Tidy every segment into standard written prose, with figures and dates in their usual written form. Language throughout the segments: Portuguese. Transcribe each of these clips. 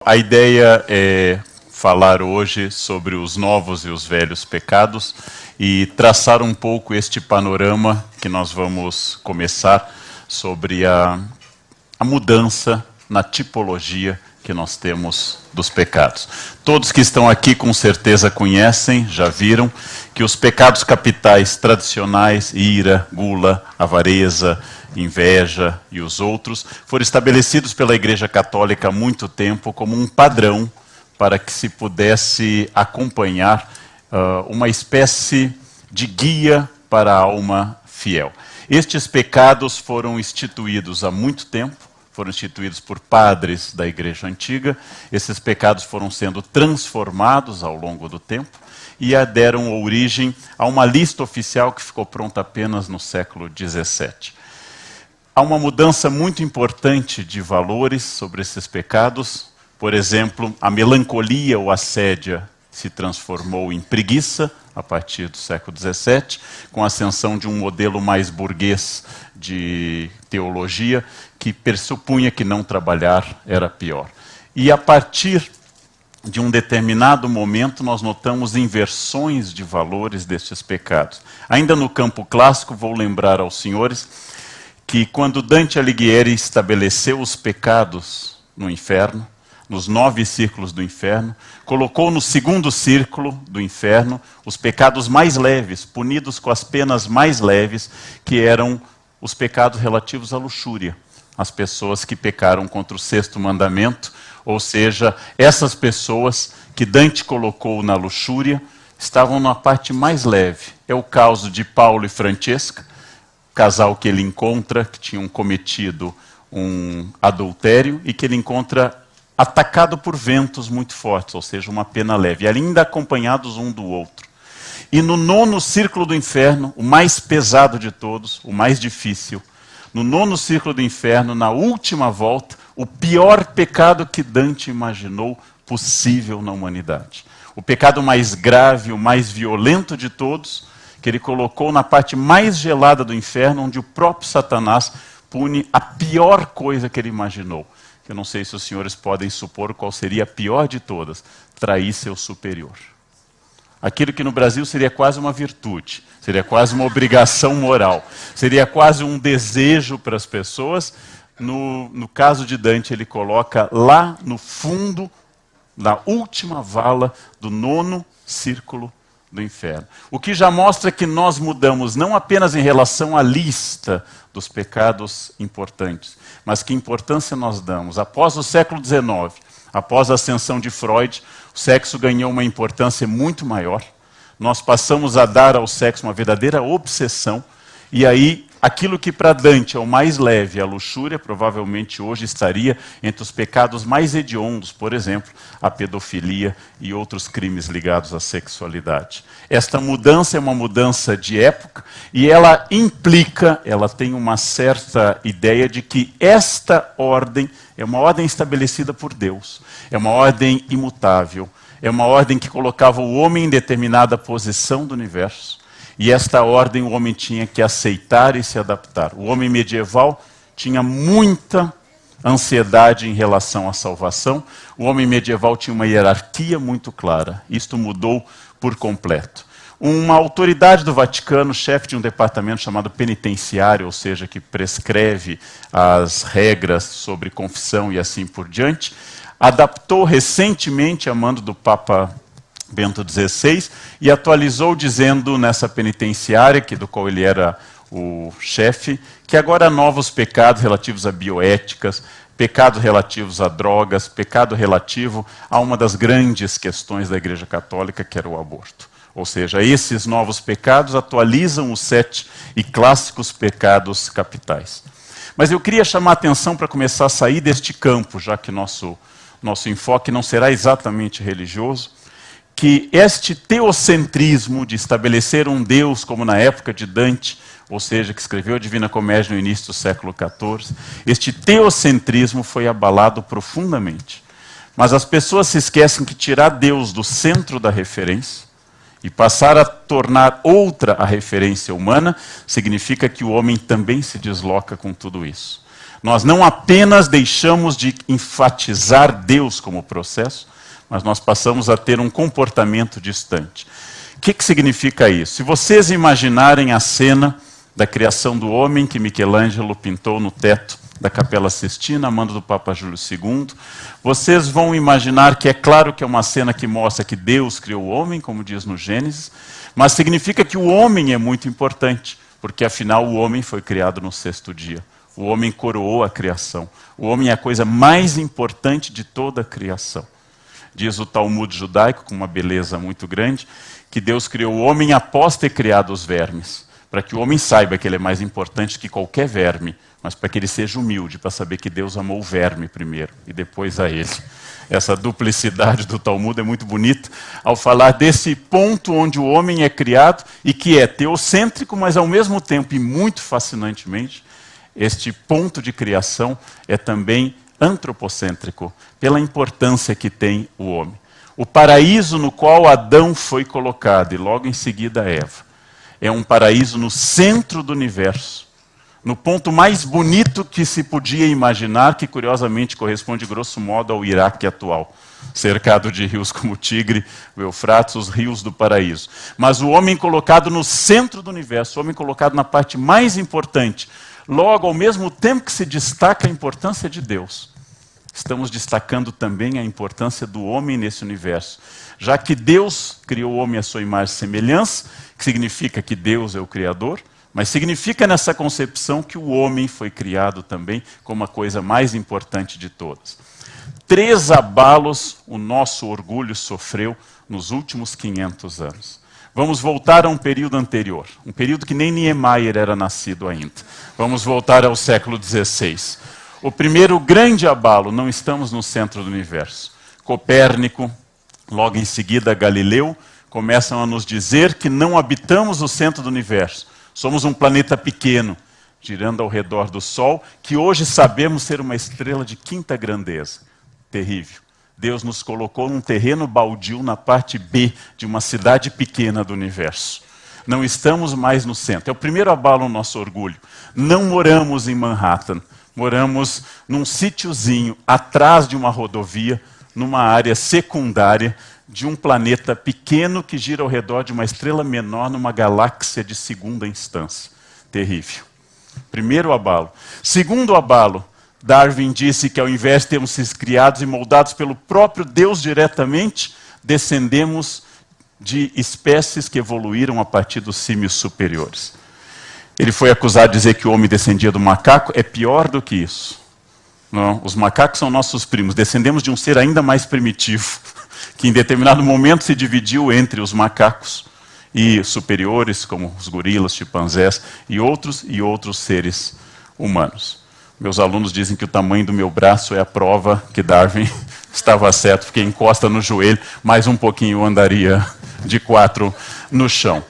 A ideia é falar hoje sobre os novos e os velhos pecados e traçar um pouco este panorama que nós vamos começar sobre a mudança na tipologia que nós temos dos pecados. Todos que estão aqui com certeza conhecem, já viram, que os pecados capitais tradicionais, ira, gula, avareza, inveja e os outros, foram estabelecidos pela Igreja Católica há muito tempo como um padrão para que se pudesse acompanhar uma espécie de guia para a alma fiel. Estes pecados foram instituídos há muito tempo, foram instituídos por padres da Igreja Antiga. Esses pecados foram sendo transformados ao longo do tempo e deram origem a uma lista oficial que ficou pronta apenas no século XVII. Há uma mudança muito importante de valores sobre esses pecados. Por exemplo, a melancolia ou assédia se transformou em preguiça a partir do século XVII, com a ascensão de um modelo mais burguês de teologia que pressupunha que não trabalhar era pior. E a partir de um determinado momento nós notamos inversões de valores destes pecados. Ainda no campo clássico, vou lembrar aos senhores que quando Dante Alighieri estabeleceu os pecados no inferno, nos 9 círculos do inferno, colocou no segundo círculo do inferno os pecados mais leves, punidos com as penas mais leves, que eram os pecados relativos à luxúria. As pessoas que pecaram contra o 6º mandamento, ou seja, essas pessoas que Dante colocou na luxúria, estavam na parte mais leve. É o caso de Paulo e Francesca, casal que ele encontra, que tinham cometido um adultério e que ele encontra atacado por ventos muito fortes, ou seja, uma pena leve, e ainda acompanhados um do outro. E no 9º círculo do inferno, o mais pesado de todos, o mais difícil, no 9º círculo do inferno, na última volta, o pior pecado que Dante imaginou possível na humanidade. O pecado mais grave, o mais violento de todos, que ele colocou na parte mais gelada do inferno, onde o próprio Satanás pune a pior coisa que ele imaginou. Eu não sei se os senhores podem supor qual seria a pior de todas: trair seu superior. Aquilo que no Brasil seria quase uma virtude, seria quase uma obrigação moral, seria quase um desejo para as pessoas. No caso de Dante, ele coloca lá no fundo, na última vala do 9º círculo do inferno. O que já mostra que nós mudamos não apenas em relação à lista dos pecados importantes, mas que importância nós damos. Após o século XIX, após a ascensão de Freud, o sexo ganhou uma importância muito maior. Nós passamos a dar ao sexo uma verdadeira obsessão, e aí aquilo que para Dante é o mais leve, a luxúria, provavelmente hoje estaria entre os pecados mais hediondos, por exemplo, a pedofilia e outros crimes ligados à sexualidade. Esta mudança é uma mudança de época e ela implica, ela tem uma certa ideia de que esta ordem é uma ordem estabelecida por Deus, é uma ordem imutável, é uma ordem que colocava o homem em determinada posição do universo. E esta ordem o homem tinha que aceitar e se adaptar. O homem medieval tinha muita ansiedade em relação à salvação. O homem medieval tinha uma hierarquia muito clara. Isto mudou por completo. Uma autoridade do Vaticano, chefe de um departamento chamado penitenciário, ou seja, que prescreve as regras sobre confissão e assim por diante, adaptou recentemente, a mando do Papa Bento XVI, e atualizou dizendo nessa penitenciária, do qual ele era o chefe, que agora há novos pecados relativos a bioéticas, pecados relativos a drogas, pecado relativo a uma das grandes questões da Igreja Católica, que era o aborto. Ou seja, esses novos pecados atualizam os 7 e clássicos pecados capitais. Mas eu queria chamar a atenção para começar a sair deste campo, já que nosso enfoque não será exatamente religioso, que este teocentrismo de estabelecer um Deus, como na época de Dante, ou seja, que escreveu a Divina Comédia no início do século XIV, este teocentrismo foi abalado profundamente. Mas as pessoas se esquecem que tirar Deus do centro da referência e passar a tornar outra a referência humana significa que o homem também se desloca com tudo isso. Nós não apenas deixamos de enfatizar Deus como processo, mas nós passamos a ter um comportamento distante. O que significa isso? Se vocês imaginarem a cena da criação do homem que Michelangelo pintou no teto da Capela Sistina, a mando do Papa Júlio II, vocês vão imaginar que é claro que é uma cena que mostra que Deus criou o homem, como diz no Gênesis, mas significa que o homem é muito importante, porque afinal o homem foi criado no sexto dia. O homem coroou a criação. O homem é a coisa mais importante de toda a criação. Diz o Talmud judaico, com uma beleza muito grande, que Deus criou o homem após ter criado os vermes, para que o homem saiba que ele é mais importante que qualquer verme, mas para que ele seja humilde, para saber que Deus amou o verme primeiro e depois a ele. Essa duplicidade do Talmud é muito bonita, ao falar desse ponto onde o homem é criado e que é teocêntrico, mas ao mesmo tempo, e muito fascinantemente, este ponto de criação é também antropocêntrico, pela importância que tem o homem. O paraíso no qual Adão foi colocado, e logo em seguida Eva, é um paraíso no centro do universo, no ponto mais bonito que se podia imaginar, que curiosamente corresponde grosso modo ao Iraque atual, cercado de rios como o Tigre, o Eufrates, os rios do paraíso. Mas o homem colocado no centro do universo, o homem colocado na parte mais importante, logo ao mesmo tempo que se destaca a importância de Deus, estamos destacando também a importância do homem nesse universo, já que Deus criou o homem à sua imagem e semelhança, que significa que Deus é o Criador, mas significa nessa concepção que o homem foi criado também como a coisa mais importante de todas. 3 abalos o nosso orgulho sofreu nos últimos 500 anos. Vamos voltar a um período anterior, um período que nem Niemeyer era nascido ainda. Vamos voltar ao século XVI. O primeiro grande abalo, não estamos no centro do universo. Copérnico, logo em seguida Galileu, começam a nos dizer que não habitamos o centro do universo. Somos um planeta pequeno, girando ao redor do Sol, que hoje sabemos ser uma estrela de 5ª grandeza. Terrível. Deus nos colocou num terreno baldio na parte B de uma cidade pequena do universo. Não estamos mais no centro. É o primeiro abalo no nosso orgulho. Não moramos em Manhattan. Moramos num sítiozinho atrás de uma rodovia, numa área secundária de um planeta pequeno que gira ao redor de uma estrela menor numa galáxia de 2ª instância. Terrível. Primeiro abalo. Segundo abalo, Darwin disse que ao invés de termos sido criados e moldados pelo próprio Deus diretamente, descendemos de espécies que evoluíram a partir dos símios superiores. Ele foi acusado de dizer que o homem descendia do macaco. É pior do que isso. Não, os macacos são nossos primos. Descendemos de um ser ainda mais primitivo, que em determinado momento se dividiu entre os macacos e superiores, como os gorilas, chimpanzés e outros seres humanos. Meus alunos dizem que o tamanho do meu braço é a prova que Darwin estava certo, porque encosta no joelho, mais um pouquinho eu andaria de 4 no chão.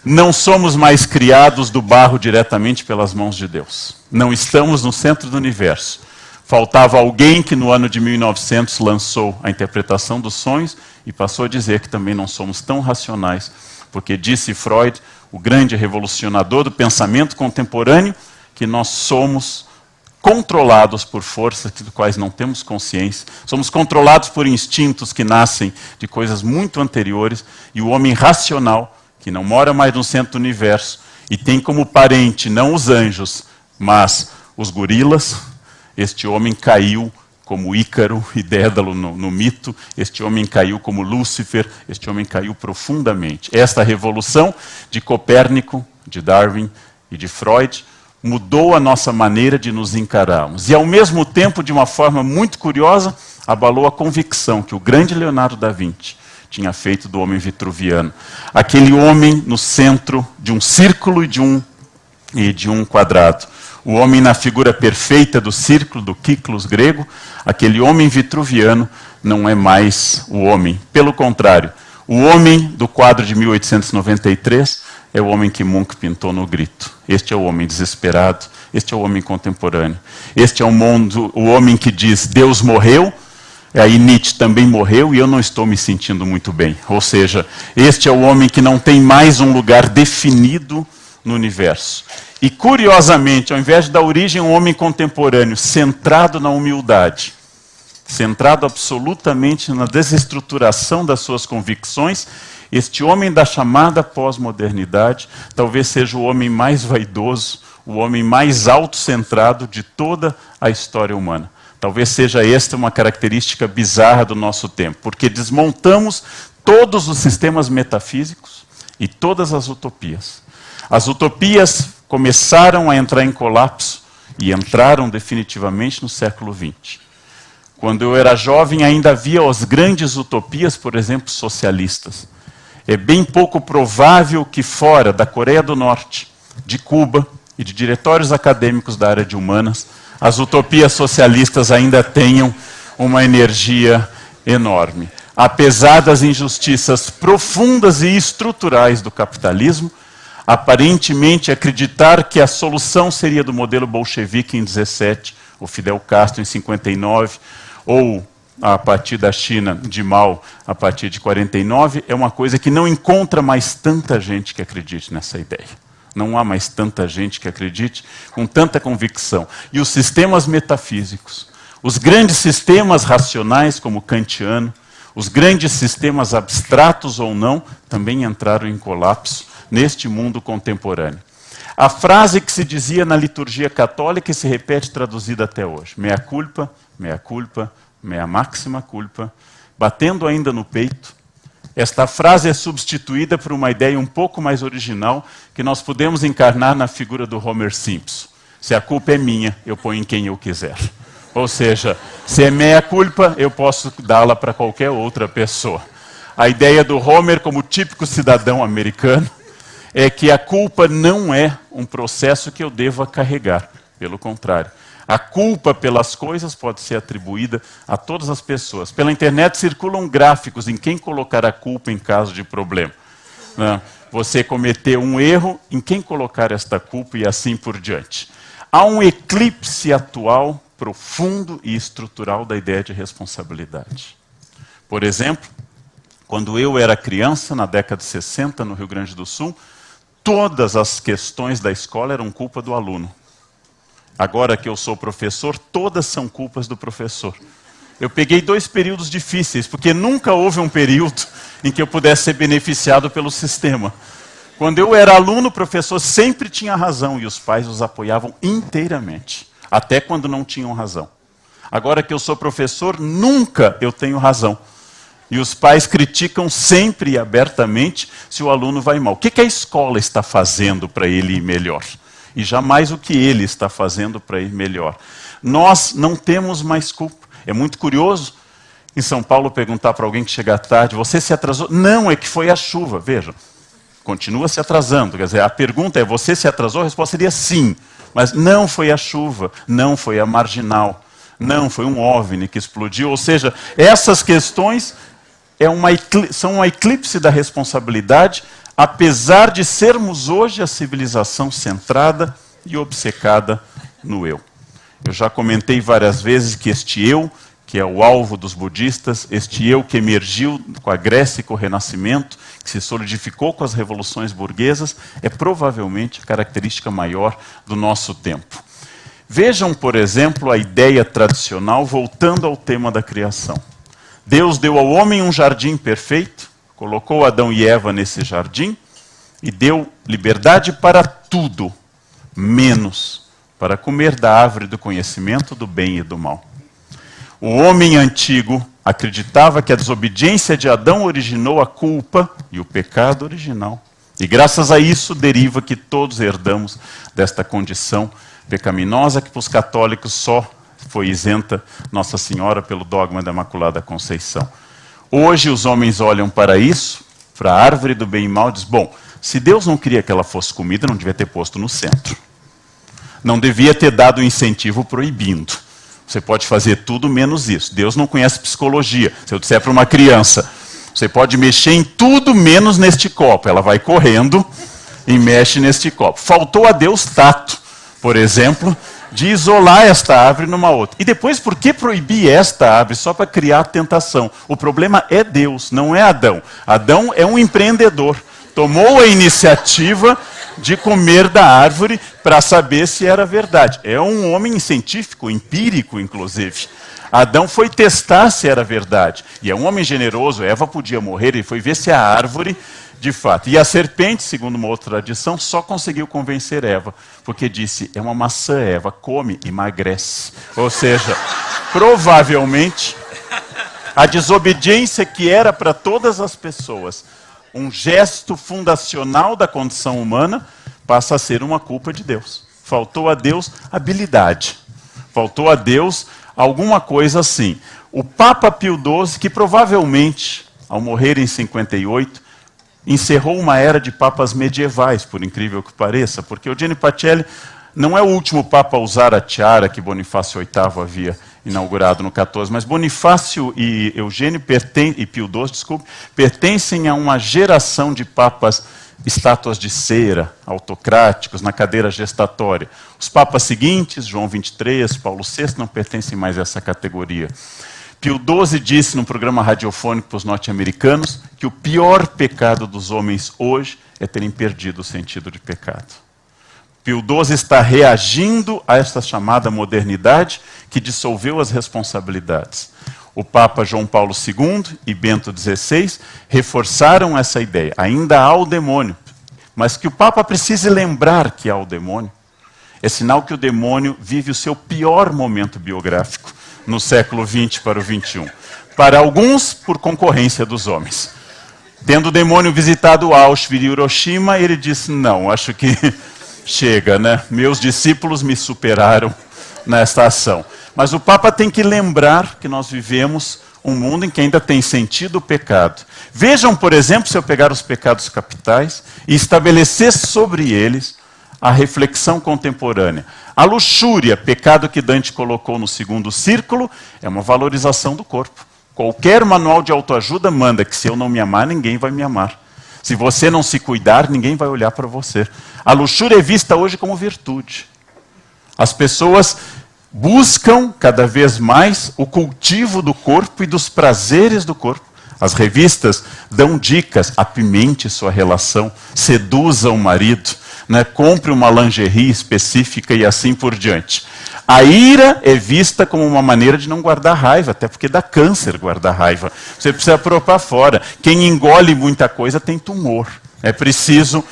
Não somos mais criados do barro diretamente pelas mãos de Deus. Não estamos no centro do universo. Faltava alguém que no ano de 1900 lançou a interpretação dos sonhos e passou a dizer que também não somos tão racionais, porque disse Freud, o grande revolucionador do pensamento contemporâneo, que nós somos controlados por forças das quais não temos consciência, somos controlados por instintos que nascem de coisas muito anteriores, e o homem racional, que não mora mais no centro do universo, e tem como parente não os anjos, mas os gorilas. Este homem caiu como Ícaro e Dédalo no mito, este homem caiu como Lúcifer, este homem caiu profundamente. Esta revolução de Copérnico, de Darwin e de Freud mudou a nossa maneira de nos encararmos. E ao mesmo tempo, de uma forma muito curiosa, abalou a convicção que o grande Leonardo da Vinci tinha feito do homem vitruviano. Aquele homem no centro de um círculo e de um quadrado. O homem na figura perfeita do círculo, do Kyklos grego, aquele homem vitruviano não é mais o homem. Pelo contrário, o homem do quadro de 1893 é o homem que Munch pintou no Grito. Este é o homem desesperado, este é o homem contemporâneo. Este é o homem que diz, Deus morreu, aí Nietzsche também morreu e eu não estou me sentindo muito bem. Ou seja, este é o homem que não tem mais um lugar definido no universo. E, curiosamente, ao invés de dar origem a um homem contemporâneo centrado na humildade, centrado absolutamente na desestruturação das suas convicções, este homem da chamada pós-modernidade talvez seja o homem mais vaidoso, o homem mais autocentrado de toda a história humana. Talvez seja esta uma característica bizarra do nosso tempo, porque desmontamos todos os sistemas metafísicos e todas as utopias. As utopias começaram a entrar em colapso e entraram definitivamente no século XX. Quando eu era jovem, ainda havia as grandes utopias, por exemplo, socialistas. É bem pouco provável que fora da Coreia do Norte, de Cuba e de diretórios acadêmicos da área de humanas, as utopias socialistas ainda tenham uma energia enorme. Apesar das injustiças profundas e estruturais do capitalismo, aparentemente acreditar que a solução seria do modelo bolchevique em 17, o Fidel Castro em 59, ou a partir da China de Mao a partir de 49, é uma coisa que não encontra mais tanta gente que acredite nessa ideia. Não há mais tanta gente que acredite com tanta convicção. E os sistemas metafísicos, os grandes sistemas racionais como o kantiano, os grandes sistemas abstratos ou não, também entraram em colapso neste mundo contemporâneo. A frase que se dizia na liturgia católica e se repete traduzida até hoje: mea culpa, mea máxima culpa, batendo ainda no peito. Esta frase é substituída por uma ideia um pouco mais original que nós podemos encarnar na figura do Homer Simpson. Se a culpa é minha, eu ponho em quem eu quiser. Ou seja, se é mea culpa, eu posso dá-la para qualquer outra pessoa. A ideia do Homer, como típico cidadão americano, é que a culpa não é um processo que eu deva carregar. Pelo contrário, a culpa pelas coisas pode ser atribuída a todas as pessoas. Pela internet circulam gráficos em quem colocar a culpa em caso de problema. Você cometeu um erro, em quem colocar esta culpa e assim por diante. Há um eclipse atual, profundo e estrutural da ideia de responsabilidade. Por exemplo, quando eu era criança, na década de 60, no Rio Grande do Sul, todas as questões da escola eram culpa do aluno. Agora que eu sou professor, todas são culpas do professor. Eu peguei 2 períodos difíceis, porque nunca houve um período em que eu pudesse ser beneficiado pelo sistema. Quando eu era aluno, o professor sempre tinha razão e os pais os apoiavam inteiramente, até quando não tinham razão. Agora que eu sou professor, nunca eu tenho razão. E os pais criticam sempre e abertamente se o aluno vai mal. O que a escola está fazendo para ele ir melhor? E jamais o que ele está fazendo para ir melhor. Nós não temos mais culpa. É muito curioso em São Paulo perguntar para alguém que chega tarde: você se atrasou? Não, é que foi a chuva. Vejam, continua se atrasando. Quer dizer, a pergunta é: você se atrasou? A resposta seria sim. Mas não foi a chuva, não foi a marginal, não foi um OVNI que explodiu. Ou seja, essas questões são um eclipse da responsabilidade, apesar de sermos hoje a civilização centrada e obcecada no eu. Eu já comentei várias vezes que este eu, que é o alvo dos budistas, este eu que emergiu com a Grécia e com o Renascimento, que se solidificou com as revoluções burguesas, é provavelmente a característica maior do nosso tempo. Vejam, por exemplo, a ideia tradicional, voltando ao tema da criação. Deus deu ao homem um jardim perfeito, colocou Adão e Eva nesse jardim e deu liberdade para tudo, menos para comer da árvore do conhecimento do bem e do mal. O homem antigo acreditava que a desobediência de Adão originou a culpa e o pecado original. E graças a isso deriva que todos herdamos desta condição pecaminosa que para os católicos só foi isenta Nossa Senhora pelo dogma da Imaculada Conceição. Hoje os homens olham para isso, para a árvore do bem e mal, e dizem: bom, se Deus não queria que ela fosse comida, não devia ter posto no centro. Não devia ter dado um incentivo proibindo. Você pode fazer tudo menos isso. Deus não conhece psicologia. Se eu disser para uma criança: você pode mexer em tudo menos neste copo, ela vai correndo e mexe neste copo. Faltou a Deus tato, por exemplo, de isolar esta árvore numa outra. E depois, por que proibir esta árvore só para criar tentação? O problema é Deus, não é Adão. Adão é um empreendedor. Tomou a iniciativa de comer da árvore para saber se era verdade. É um homem científico, empírico, inclusive. Adão foi testar se era verdade. E é um homem generoso, Eva podia morrer, ele foi ver se a árvore, de fato. E a serpente, segundo uma outra tradição, só conseguiu convencer Eva, porque disse, é uma maçã, Eva, come, emagrece. Ou seja, provavelmente, a desobediência que era para todas as pessoas um gesto fundacional da condição humana, passa a ser uma culpa de Deus. Faltou a Deus habilidade. Faltou a Deus alguma coisa assim. O Papa Pio XII, que provavelmente, ao morrer em 58, encerrou uma era de papas medievais, por incrível que pareça, porque Eugênio Pacelli não é o último papa a usar a tiara que Bonifácio VIII havia inaugurado no 14, mas Bonifácio e Eugênio e Pio XII, desculpe, pertencem a uma geração de papas estátuas de cera, autocráticos, na cadeira gestatória. Os papas seguintes, João XXIII, Paulo VI, não pertencem mais a essa categoria. Pio XII disse num programa radiofônico para os norte-americanos que o pior pecado dos homens hoje é terem perdido o sentido de pecado. Pio XII está reagindo a essa chamada modernidade que dissolveu as responsabilidades. O Papa João Paulo II e Bento XVI reforçaram essa ideia. Ainda há o demônio, mas que o Papa precise lembrar que há o demônio é sinal que o demônio vive o seu pior momento biográfico no século XX para o XXI. Para alguns, por concorrência dos homens. Tendo o demônio visitado Auschwitz e Hiroshima, ele disse, não, acho que chega, né? Meus discípulos me superaram nesta ação. Mas o Papa tem que lembrar que nós vivemos um mundo em que ainda tem sentido o pecado. Vejam, por exemplo, se eu pegar os pecados capitais e estabelecer sobre eles a reflexão contemporânea. A luxúria, pecado que Dante colocou no segundo círculo, é uma valorização do corpo. Qualquer manual de autoajuda manda que se eu não me amar, ninguém vai me amar. Se você não se cuidar, ninguém vai olhar para você. A luxúria é vista hoje como virtude. As pessoas buscam cada vez mais o cultivo do corpo e dos prazeres do corpo. As revistas dão dicas, apimente sua relação, seduza o marido, né? Compre uma lingerie específica e assim por diante. A ira é vista como uma maneira de não guardar raiva, até porque dá câncer guardar raiva. Você precisa pôr para fora. Quem engole muita coisa tem tumor. É preciso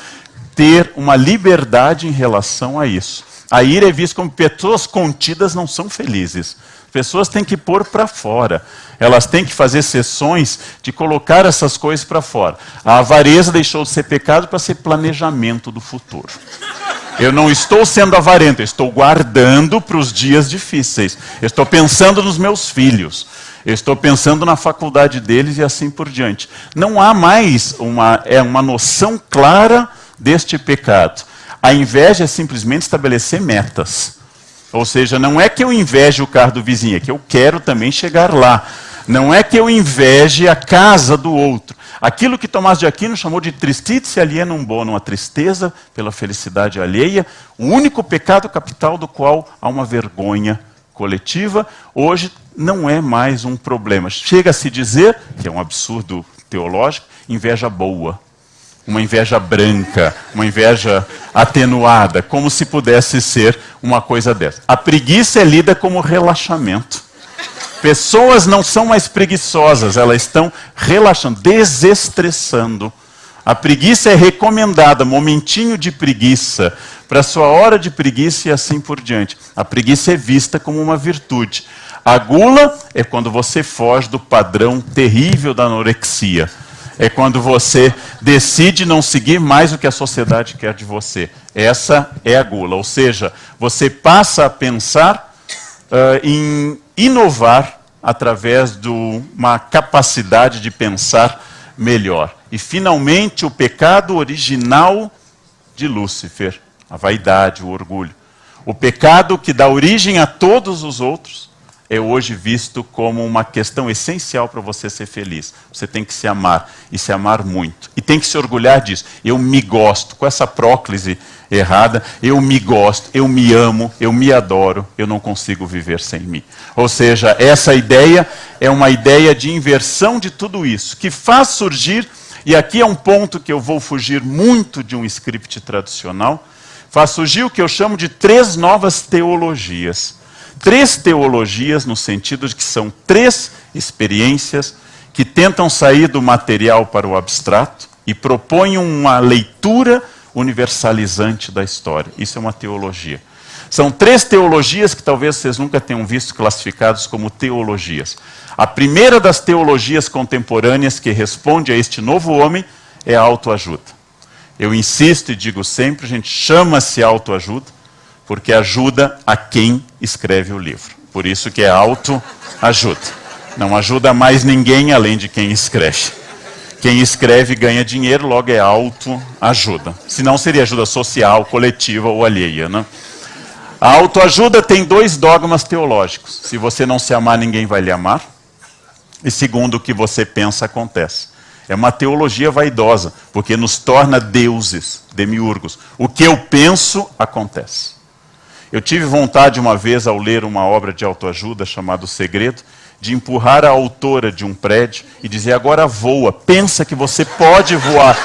ter uma liberdade em relação a isso. A ira é vista como pessoas contidas não são felizes. Pessoas têm que pôr para fora. Elas têm que fazer sessões de colocar essas coisas para fora. A avareza deixou de ser pecado para ser planejamento do futuro. Eu não estou sendo avarento, eu estou guardando para os dias difíceis. Eu estou pensando nos meus filhos. Eu estou pensando na faculdade deles e assim por diante. Não há mais uma noção clara deste pecado. A inveja é simplesmente estabelecer metas. Ou seja, não é que eu inveje o carro do vizinho, é que eu quero também chegar lá. Não é que eu inveje a casa do outro. Aquilo que Tomás de Aquino chamou de tristitice alienum bonum, a tristeza pela felicidade alheia, o único pecado capital do qual há uma vergonha coletiva, hoje não é mais um problema. Chega a se dizer, que é um absurdo teológico, inveja boa. Uma inveja branca, uma inveja atenuada, como se pudesse ser uma coisa dessa. A preguiça é lida como relaxamento. Pessoas não são mais preguiçosas, elas estão relaxando, desestressando. A preguiça é recomendada, momentinho de preguiça, para a sua hora de preguiça e assim por diante. A preguiça é vista como uma virtude. A gula é quando você foge do padrão terrível da anorexia. É quando você decide não seguir mais o que a sociedade quer de você. Essa é a gula. Ou seja, você passa a pensar em inovar através de uma capacidade de pensar melhor. E, finalmente, o pecado original de Lúcifer, a vaidade, o orgulho. O pecado que dá origem a todos os outros é hoje visto como uma questão essencial para você ser feliz. Você tem que se amar, e se amar muito. E tem que se orgulhar disso. Eu me gosto, com essa próclise errada, eu me gosto, eu me amo, eu me adoro, eu não consigo viver sem mim. Ou seja, essa ideia é uma ideia de inversão de tudo isso, que faz surgir E aqui é um ponto que eu vou fugir muito de um script tradicional. Faz surgir o que eu chamo de 3 novas teologias. 3 teologias no sentido de que são 3 experiências que tentam sair do material para o abstrato e propõem uma leitura universalizante da história. Isso é uma teologia. São 3 teologias que talvez vocês nunca tenham visto classificadas como teologias. A primeira das teologias contemporâneas que responde a este novo homem é a autoajuda. Eu insisto e digo sempre, a gente chama-se autoajuda, porque ajuda a quem escreve o livro. Por isso que é autoajuda. Não ajuda mais ninguém além de quem escreve. Quem escreve ganha dinheiro, logo é autoajuda. Senão seria ajuda social, coletiva ou alheia, né? A autoajuda tem 2 dogmas teológicos. Se você não se amar, ninguém vai lhe amar. E segundo, o que você pensa acontece. É uma teologia vaidosa, porque nos torna deuses, demiurgos. O que eu penso, acontece. Eu tive vontade uma vez, ao ler uma obra de autoajuda chamada O Segredo, de empurrar a autora de um prédio e dizer, agora voa, pensa que você pode voar.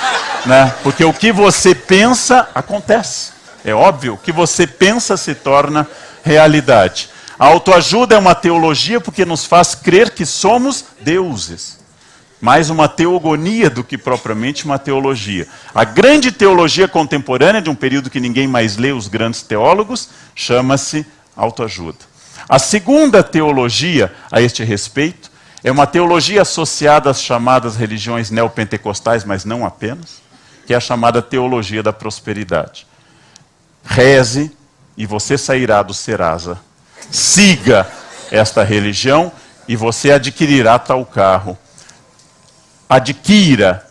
Né? Porque o que você pensa, acontece. É óbvio, o que você pensa se torna realidade. A autoajuda é uma teologia porque nos faz crer que somos deuses. Mais uma teogonia do que propriamente uma teologia. A grande teologia contemporânea, de um período que ninguém mais lê, os grandes teólogos, chama-se autoajuda. A segunda teologia a este respeito é uma teologia associada às chamadas religiões neopentecostais, mas não apenas, que é a chamada teologia da prosperidade. Reze e você sairá do Serasa. Siga esta religião e você adquirirá tal carro. Adquira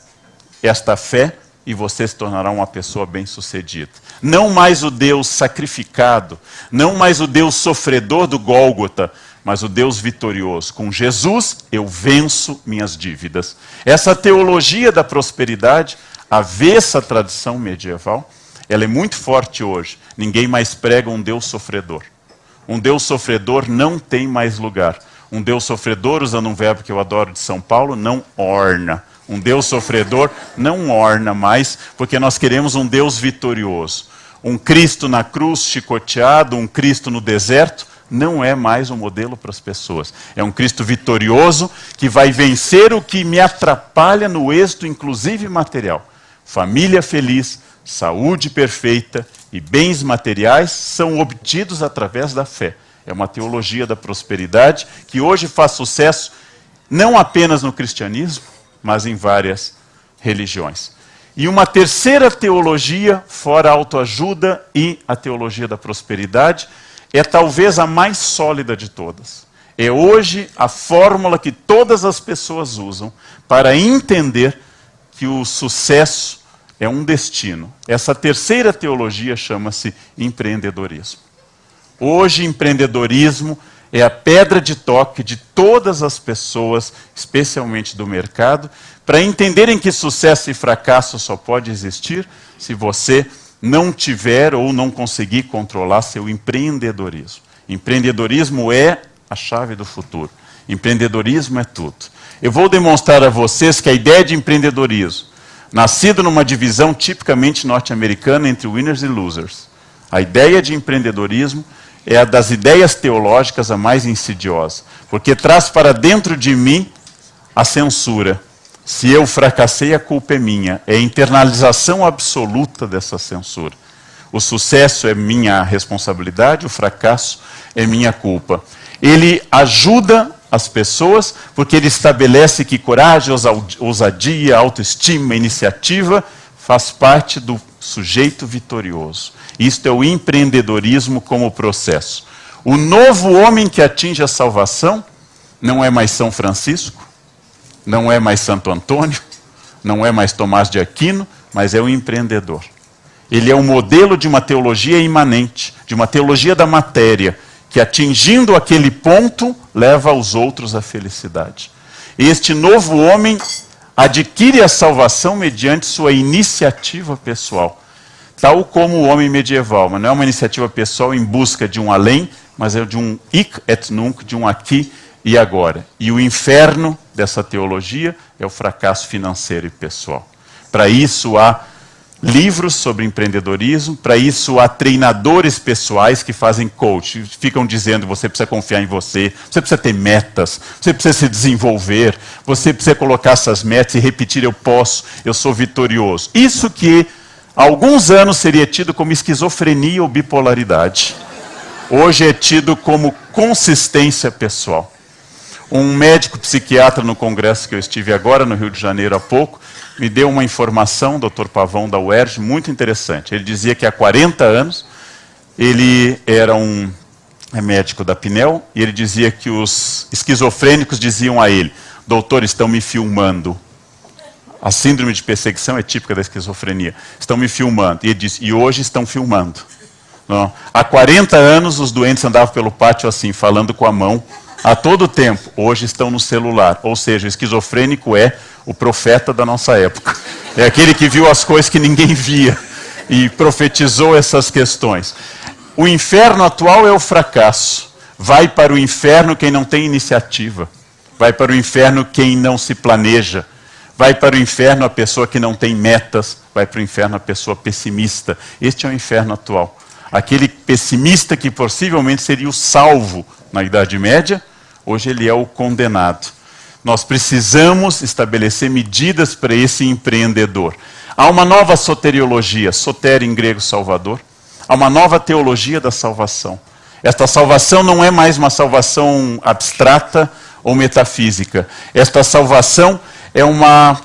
esta fé e você se tornará uma pessoa bem-sucedida. Não mais o Deus sacrificado, não mais o Deus sofredor do Gólgota, mas o Deus vitorioso. Com Jesus eu venço minhas dívidas. Essa teologia da prosperidade, avessa à tradição medieval, ela é muito forte hoje. Ninguém mais prega um Deus sofredor. Um Deus sofredor não tem mais lugar. Um Deus sofredor, usando um verbo que eu adoro de São Paulo, não orna. Um Deus sofredor não orna mais, porque nós queremos um Deus vitorioso. Um Cristo na cruz, chicoteado, um Cristo no deserto, não é mais um modelo para as pessoas. É um Cristo vitorioso que vai vencer o que me atrapalha no êxito, inclusive material. Família feliz, saúde perfeita e bens materiais são obtidos através da fé. É uma teologia da prosperidade que hoje faz sucesso não apenas no cristianismo, mas em várias religiões. E uma terceira teologia, fora a autoajuda e a teologia da prosperidade, é talvez a mais sólida de todas. É hoje a fórmula que todas as pessoas usam para entender que o sucesso é um destino. Essa terceira teologia chama-se empreendedorismo. Hoje, empreendedorismo é a pedra de toque de todas as pessoas, especialmente do mercado, para entenderem que sucesso e fracasso só pode existir se você não tiver ou não conseguir controlar seu empreendedorismo. Empreendedorismo é a chave do futuro. Empreendedorismo é tudo. Eu vou demonstrar a vocês que a ideia de empreendedorismo, nascido numa divisão tipicamente norte-americana entre winners e losers, a ideia de empreendedorismo é a das ideias teológicas a mais insidiosa, porque traz para dentro de mim a censura. Se eu fracassei, a culpa é minha. É a internalização absoluta dessa censura. O sucesso é minha responsabilidade, o fracasso é minha culpa. Ele ajuda as pessoas porque ele estabelece que coragem, ousadia, autoestima, iniciativa faz parte do sujeito vitorioso. Isto é o empreendedorismo como processo. O novo homem que atinge a salvação não é mais São Francisco, não é mais Santo Antônio, não é mais Tomás de Aquino, mas é o empreendedor. Ele é um modelo de uma teologia imanente, de uma teologia da matéria, que atingindo aquele ponto, leva os outros à felicidade. Este novo homem adquire a salvação mediante sua iniciativa pessoal. Tal como o homem medieval, mas não é uma iniciativa pessoal em busca de um além, mas é de um hic et nunc, de um aqui e agora. E o inferno dessa teologia é o fracasso financeiro e pessoal. Para isso há livros sobre empreendedorismo, para isso há treinadores pessoais que fazem coach, ficam dizendo você precisa confiar em você precisa ter metas, você precisa se desenvolver, você precisa colocar essas metas e repetir eu posso, eu sou vitorioso. Isso que há alguns anos seria tido como esquizofrenia ou bipolaridade, hoje é tido como consistência pessoal. Um médico psiquiatra no congresso que eu estive agora, no Rio de Janeiro há pouco, me deu uma informação, Dr. Pavão da UERJ, muito interessante. Ele dizia que há 40 anos, ele era um médico da Pinel, e ele dizia que os esquizofrênicos diziam a ele, doutor, estão me filmando. A síndrome de perseguição é típica da esquizofrenia. Estão me filmando. E ele disse, e hoje estão filmando. Não. Há 40 anos, os doentes andavam pelo pátio assim, falando com a mão, a todo tempo. Hoje estão no celular. Ou seja, o esquizofrênico é o profeta da nossa época. É aquele que viu as coisas que ninguém via e profetizou essas questões. O inferno atual é o fracasso. Vai para o inferno quem não tem iniciativa. Vai para o inferno quem não se planeja. Vai para o inferno a pessoa que não tem metas. Vai para o inferno a pessoa pessimista. Este é o inferno atual. Aquele pessimista que possivelmente seria o salvo na Idade Média, hoje ele é o condenado. Nós precisamos estabelecer medidas para esse empreendedor. Há uma nova soteriologia, soter em grego salvador, há uma nova teologia da salvação. Esta salvação não é mais uma salvação abstrata ou metafísica. Esta salvação é uma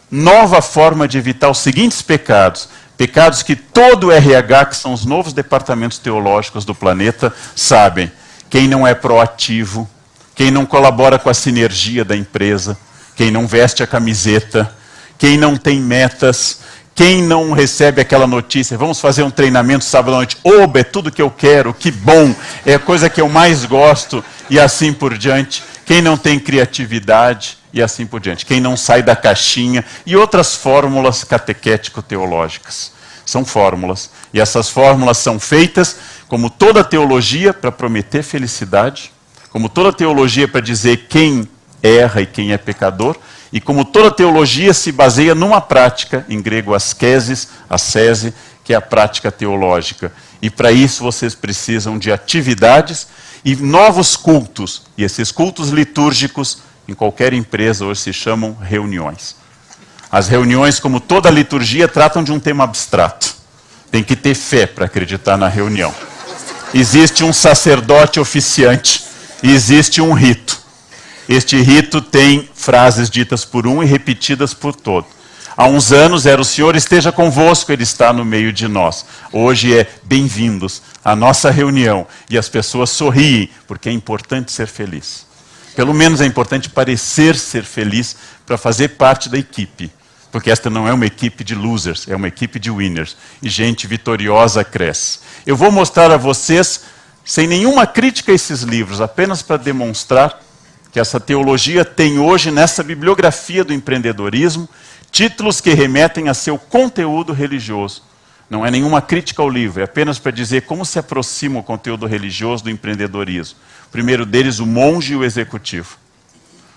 nova forma de evitar os seguintes pecados. Pecados que todo o RH, que são os novos departamentos teológicos do planeta, sabem. Quem não é proativo, quem não colabora com a sinergia da empresa, quem não veste a camiseta, quem não tem metas, quem não recebe aquela notícia, vamos fazer um treinamento sábado à noite, oba, é tudo que eu quero, que bom, é a coisa que eu mais gosto, e assim por diante. Quem não tem criatividade, e assim por diante. Quem não sai da caixinha, e outras fórmulas catequético-teológicas. São fórmulas, e essas fórmulas são feitas, como toda teologia, para prometer felicidade, como toda teologia para dizer quem erra e quem é pecador, e como toda teologia se baseia numa prática, em grego askesis, ascese, que é a prática teológica. E para isso vocês precisam de atividades e novos cultos. E esses cultos litúrgicos, em qualquer empresa, hoje se chamam reuniões. As reuniões, como toda liturgia, tratam de um tema abstrato. Tem que ter fé para acreditar na reunião. Existe um sacerdote oficiante, e existe um rito. Este rito tem frases ditas por um e repetidas por todo. Há uns anos era o Senhor esteja convosco, Ele está no meio de nós. Hoje é bem-vindos à nossa reunião. E as pessoas sorriem, porque é importante ser feliz. Pelo menos é importante parecer ser feliz para fazer parte da equipe. Porque esta não é uma equipe de losers, é uma equipe de winners. E gente vitoriosa cresce. Eu vou mostrar a vocês, sem nenhuma crítica a esses livros, apenas para demonstrar que essa teologia tem hoje, nessa bibliografia do empreendedorismo, títulos que remetem a seu conteúdo religioso. Não é nenhuma crítica ao livro, é apenas para dizer como se aproxima o conteúdo religioso do empreendedorismo. O primeiro deles, o monge e o executivo.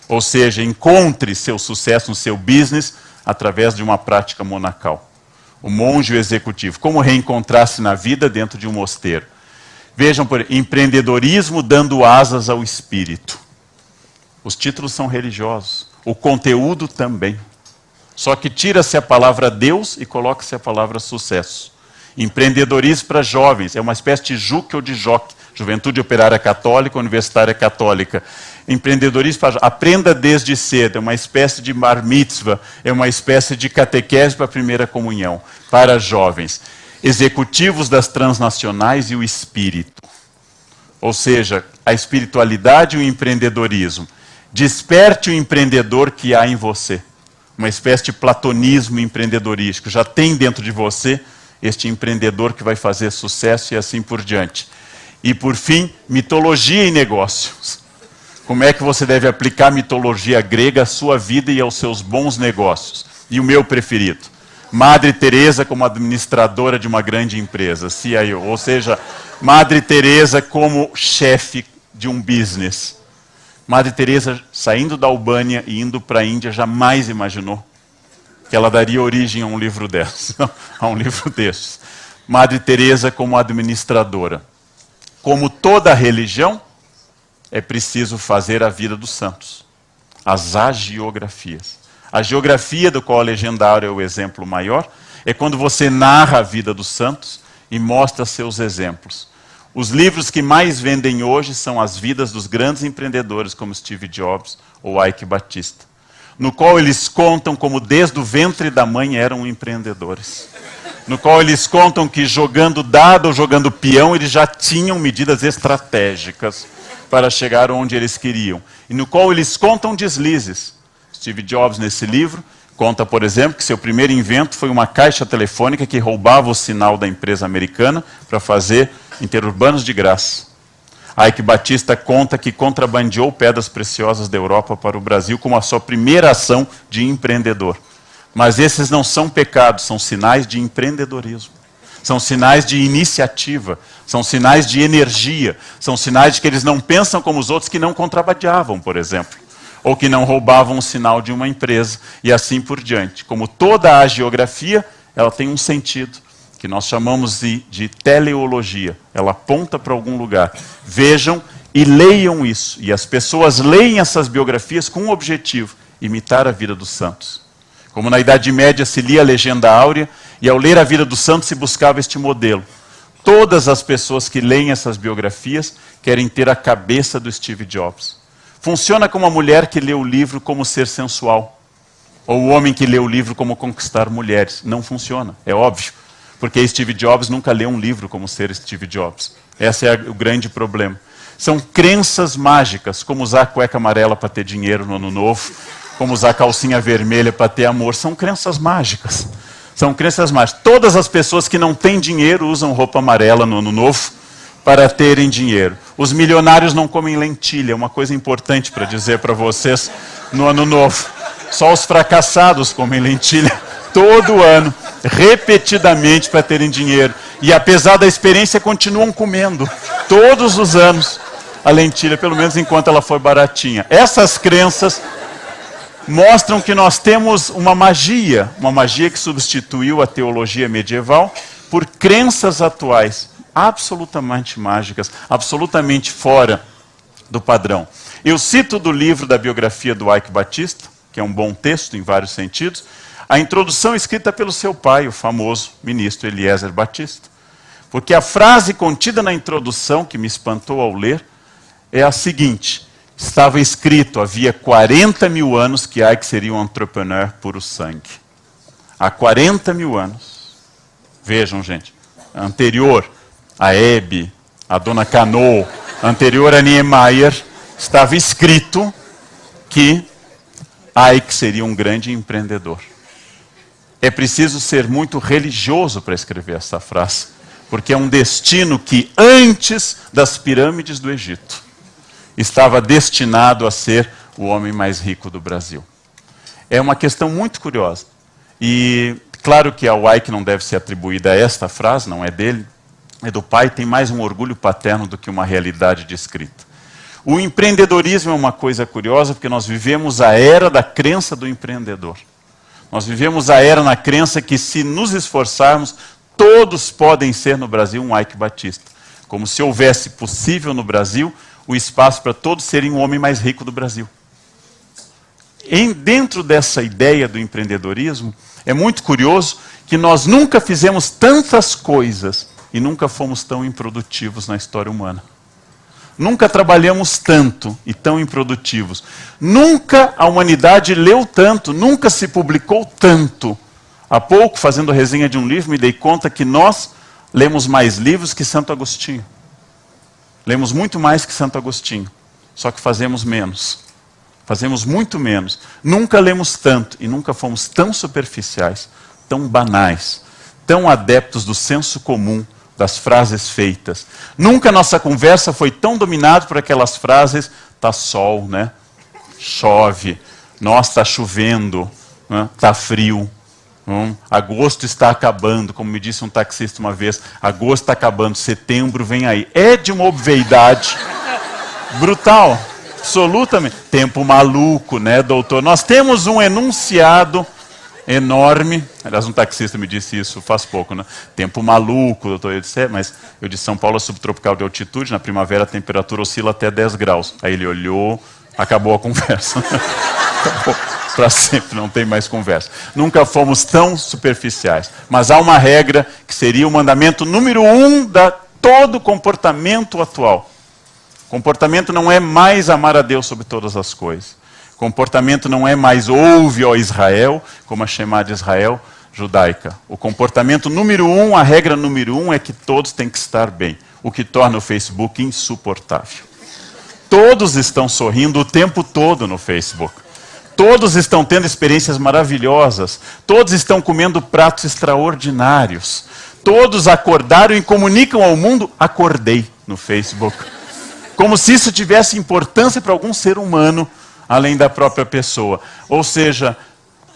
Ou seja, encontre seu sucesso no seu business através de uma prática monacal. O monge e o executivo. Como reencontrar-se na vida dentro de um mosteiro. Vejam, por empreendedorismo dando asas ao espírito. Os títulos são religiosos. O conteúdo também. Só que tira-se a palavra Deus e coloca-se a palavra sucesso. Empreendedorismo para jovens. É uma espécie de JUC ou de JOC. Juventude Operária Católica, Universitária Católica. Empreendedorismo para jovens. Aprenda desde cedo. É uma espécie de bar mitzvah. É uma espécie de catequese para a primeira comunhão. Para jovens. Executivos das transnacionais e o espírito. Ou seja, a espiritualidade e o empreendedorismo. Desperte o empreendedor que há em você. Uma espécie de platonismo empreendedorístico. Já tem dentro de você este empreendedor que vai fazer sucesso e assim por diante. E por fim, mitologia e negócios. Como é que você deve aplicar a mitologia grega à sua vida e aos seus bons negócios? E o meu preferido. Madre Teresa como administradora de uma grande empresa, CIO. Ou seja, Madre Teresa como chefe de um business. Madre Teresa, saindo da Albânia e indo para a Índia, jamais imaginou que ela daria origem a um livro desses, a um livro desses. Madre Teresa como administradora. Como toda religião, é preciso fazer a vida dos santos. As agiografias. A geografia, do qual o legendário é o exemplo maior, é quando você narra a vida dos santos e mostra seus exemplos. Os livros que mais vendem hoje são as vidas dos grandes empreendedores como Steve Jobs ou Ike Batista, no qual eles contam como desde o ventre da mãe eram empreendedores. No qual eles contam que jogando dado ou jogando peão, eles já tinham medidas estratégicas para chegar onde eles queriam. E no qual eles contam deslizes. Steve Jobs, nesse livro, conta, por exemplo, que seu primeiro invento foi uma caixa telefônica que roubava o sinal da empresa americana para fazer interurbanos de graça. Ike Batista conta que contrabandeou pedras preciosas da Europa para o Brasil como a sua primeira ação de empreendedor. Mas esses não são pecados, são sinais de empreendedorismo. São sinais de iniciativa, são sinais de energia, são sinais de que eles não pensam como os outros que não contrabandeavam, por exemplo, ou que não roubavam o sinal de uma empresa, e assim por diante. Como toda a geografia, ela tem um sentido, que nós chamamos de teleologia. Ela aponta para algum lugar. Vejam e leiam isso. E as pessoas leem essas biografias com um objetivo: imitar a vida dos santos. Como na Idade Média se lia a Legenda Áurea, e ao ler a vida dos santos se buscava este modelo. Todas as pessoas que leem essas biografias querem ter a cabeça do Steve Jobs. Funciona como a mulher que lê o livro Como Ser Sensual, ou o homem que lê o livro Como Conquistar Mulheres. Não funciona, é óbvio. Porque Steve Jobs nunca leu um livro como ser Steve Jobs. Esse é o grande problema. São crenças mágicas, como usar cueca amarela para ter dinheiro no ano novo, como usar calcinha vermelha para ter amor. São crenças mágicas. São crenças mágicas. Todas as pessoas que não têm dinheiro usam roupa amarela no ano novo para terem dinheiro. Os milionários não comem lentilha, é uma coisa importante para dizer para vocês no ano novo. Só os fracassados comem lentilha todo ano, repetidamente, para terem dinheiro. E apesar da experiência, continuam comendo todos os anos a lentilha, pelo menos enquanto ela for baratinha. Essas crenças mostram que nós temos uma magia que substituiu a teologia medieval por crenças atuais, absolutamente mágicas, absolutamente fora do padrão. Eu cito do livro da biografia do Ike Batista, que é um bom texto em vários sentidos, a introdução escrita pelo seu pai, o famoso ministro Eliezer Batista. Porque a frase contida na introdução, que me espantou ao ler, é a seguinte: estava escrito, havia 40 mil anos, que Ike seria um entrepreneur puro sangue. Há 40 mil anos. Vejam, gente, anterior a Hebe, a Dona Cano, anterior a Niemeyer, estava escrito que Ike seria um grande empreendedor. É preciso ser muito religioso para escrever essa frase, porque é um destino que, antes das pirâmides do Egito, estava destinado a ser o homem mais rico do Brasil. É uma questão muito curiosa. E claro que ao Ike não deve ser atribuída esta frase, não é dele, é do pai, tem mais um orgulho paterno do que uma realidade descrita. O empreendedorismo é uma coisa curiosa, porque nós vivemos a era da crença do empreendedor. Nós vivemos a era na crença que, se nos esforçarmos, todos podem ser no Brasil um Ike Batista. Como se houvesse possível no Brasil o espaço para todos serem o homem mais rico do Brasil. Dentro dessa ideia do empreendedorismo, é muito curioso que nós nunca fizemos tantas coisas e nunca fomos tão improdutivos na história humana. Nunca trabalhamos tanto e tão improdutivos. Nunca a humanidade leu tanto, nunca se publicou tanto. Há pouco, fazendo a resenha de um livro, me dei conta que nós lemos mais livros que Santo Agostinho. Lemos muito mais que Santo Agostinho, só que fazemos menos. Fazemos muito menos. Nunca lemos tanto e nunca fomos tão superficiais, tão banais, tão adeptos do senso comum, das frases feitas. Nunca nossa conversa foi tão dominada por aquelas frases: tá sol, né? Chove, nossa, está chovendo, né? Tá frio. Agosto está acabando, como me disse um taxista uma vez, agosto está acabando, setembro vem aí. É de uma obviedade brutal. Absolutamente. Tempo maluco, né, doutor? Nós temos um enunciado enorme. Aliás, um taxista me disse isso faz pouco, né? Tempo maluco, doutor. Eu disse, mas eu disse, São Paulo é subtropical de altitude, na primavera a temperatura oscila até 10 graus. Aí ele olhou, acabou a conversa. Acabou. Para sempre, não tem mais conversa. Nunca fomos tão superficiais. Mas há uma regra que seria o mandamento número 1 da todo comportamento atual. Comportamento não é mais amar a Deus sobre todas as coisas. Comportamento não é mais ouve, ó Israel, como a Shema de Israel judaica. O comportamento número 1, a regra número 1 é que todos têm que estar bem. O que torna o Facebook insuportável. Todos estão sorrindo o tempo todo no Facebook. Todos estão tendo experiências maravilhosas. Todos estão comendo pratos extraordinários. Todos acordaram e comunicam ao mundo, acordei no Facebook. Como se isso tivesse importância para algum ser humano, além da própria pessoa. Ou seja,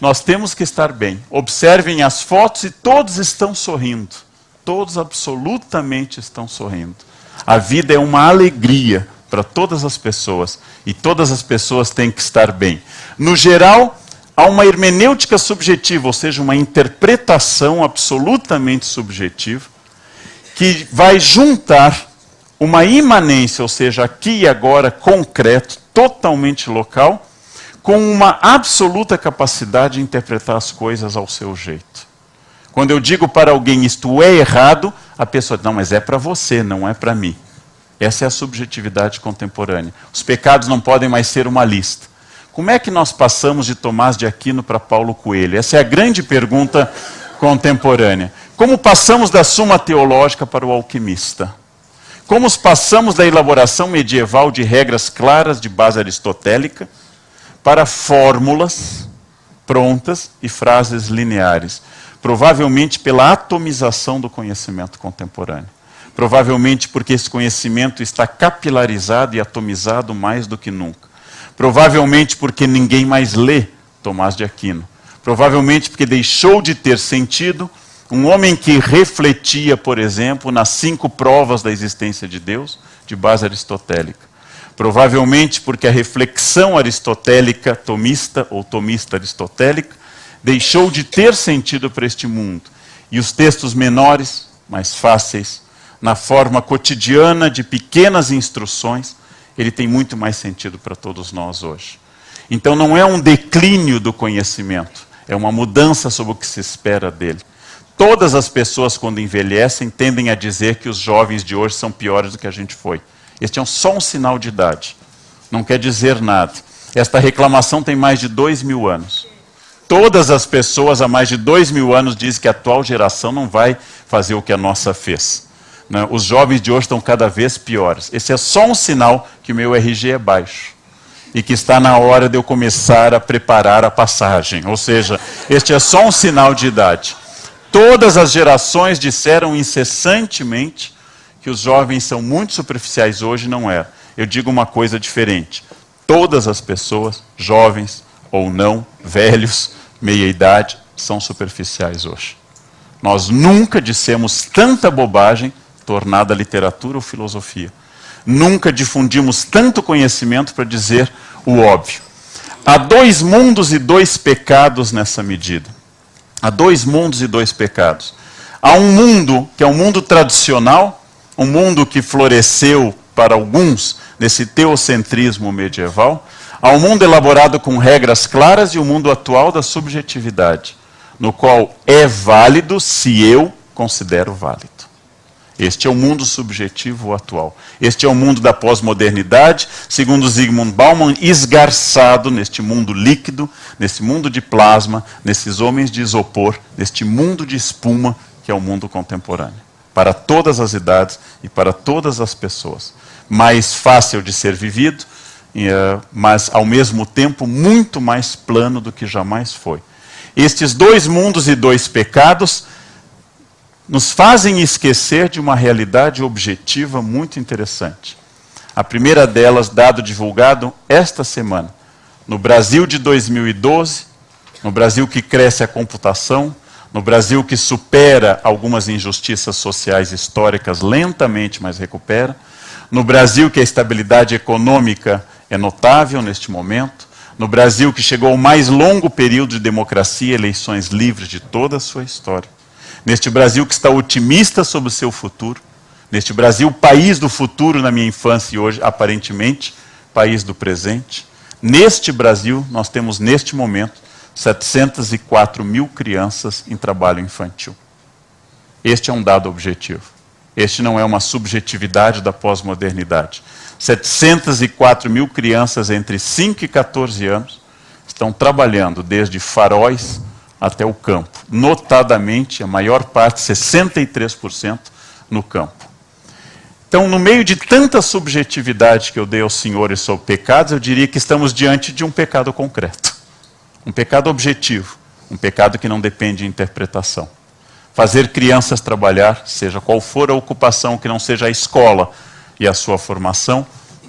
nós temos que estar bem. Observem as fotos e todos estão sorrindo. Todos absolutamente estão sorrindo. A vida é uma alegria para todas as pessoas. E todas as pessoas têm que estar bem. No geral, há uma hermenêutica subjetiva, ou seja, uma interpretação absolutamente subjetiva, que vai juntar uma imanência, ou seja, aqui e agora, concreto, totalmente local, com uma absoluta capacidade de interpretar as coisas ao seu jeito. Quando eu digo para alguém isto é errado, a pessoa diz, não, mas é para você, não é para mim. Essa é a subjetividade contemporânea. Os pecados não podem mais ser uma lista. Como é que nós passamos de Tomás de Aquino para Paulo Coelho? Essa é a grande pergunta contemporânea. Como passamos da Suma Teológica para o alquimista? Como passamos da elaboração medieval de regras claras de base aristotélica para fórmulas prontas e frases lineares? Provavelmente pela atomização do conhecimento contemporâneo. Provavelmente porque esse conhecimento está capilarizado e atomizado mais do que nunca. Provavelmente porque ninguém mais lê Tomás de Aquino. Provavelmente porque deixou de ter sentido um homem que refletia, por exemplo, nas 5 provas da existência de Deus, de base aristotélica. Provavelmente porque a reflexão aristotélica tomista, ou tomista aristotélica, deixou de ter sentido para este mundo. E os textos menores, mais fáceis, na forma cotidiana de pequenas instruções, ele tem muito mais sentido para todos nós hoje. Então não é um declínio do conhecimento, é uma mudança sobre o que se espera dele. Todas as pessoas, quando envelhecem, tendem a dizer que os jovens de hoje são piores do que a gente foi. Este é só um sinal de idade, não quer dizer nada. Esta reclamação tem mais de 2000 anos. Todas as pessoas há mais de 2000 anos dizem que a atual geração não vai fazer o que a nossa fez. Os jovens de hoje estão cada vez piores. Esse é só um sinal que o meu RG é baixo. E que está na hora de eu começar a preparar a passagem. Ou seja, este é só um sinal de idade. Todas as gerações disseram incessantemente que os jovens são muito superficiais hoje, não é. Eu digo uma coisa diferente. Todas as pessoas, jovens ou não, velhos, meia-idade, são superficiais hoje. Nós nunca dissemos tanta bobagem tornada literatura ou filosofia. Nunca difundimos tanto conhecimento para dizer o óbvio. Há 2 mundos e 2 pecados nessa medida. Há 2 mundos e 2 pecados. Há um mundo que é um mundo tradicional, um mundo que floresceu para alguns nesse teocentrismo medieval. Há um mundo elaborado com regras claras e o mundo atual da subjetividade, no qual é válido se eu considero válido. Este é o mundo subjetivo atual. Este é o mundo da pós-modernidade, segundo Zygmunt Bauman, esgarçado neste mundo líquido, nesse mundo de plasma, nesses homens de isopor, neste mundo de espuma que é o mundo contemporâneo. Para todas as idades e para todas as pessoas. Mais fácil de ser vivido, mas ao mesmo tempo muito mais plano do que jamais foi. Estes 2 mundos e 2 pecados nos fazem esquecer de uma realidade objetiva muito interessante. A primeira delas, dado divulgado esta semana. No Brasil de 2012, no Brasil que cresce a computação, no Brasil que supera algumas injustiças sociais históricas lentamente, mas recupera, no Brasil que a estabilidade econômica é notável neste momento. No Brasil, que chegou ao mais longo período de democracia e eleições livres de toda a sua história. Neste Brasil que está otimista sobre o seu futuro. Neste Brasil, país do futuro na minha infância e hoje, aparentemente, país do presente. Neste Brasil, nós temos neste momento 704 mil crianças em trabalho infantil. Este é um dado objetivo. Este não é uma subjetividade da pós-modernidade. 704 mil crianças entre 5 e 14 anos estão trabalhando desde faróis até o campo. Notadamente, a maior parte, 63%, no campo. Então, no meio de tanta subjetividade que eu dei aos senhores sobre pecados, eu diria que estamos diante de um pecado concreto. Um pecado objetivo. Um pecado que não depende de interpretação. Fazer crianças trabalhar, seja qual for a ocupação, que não seja a escola e a sua formação,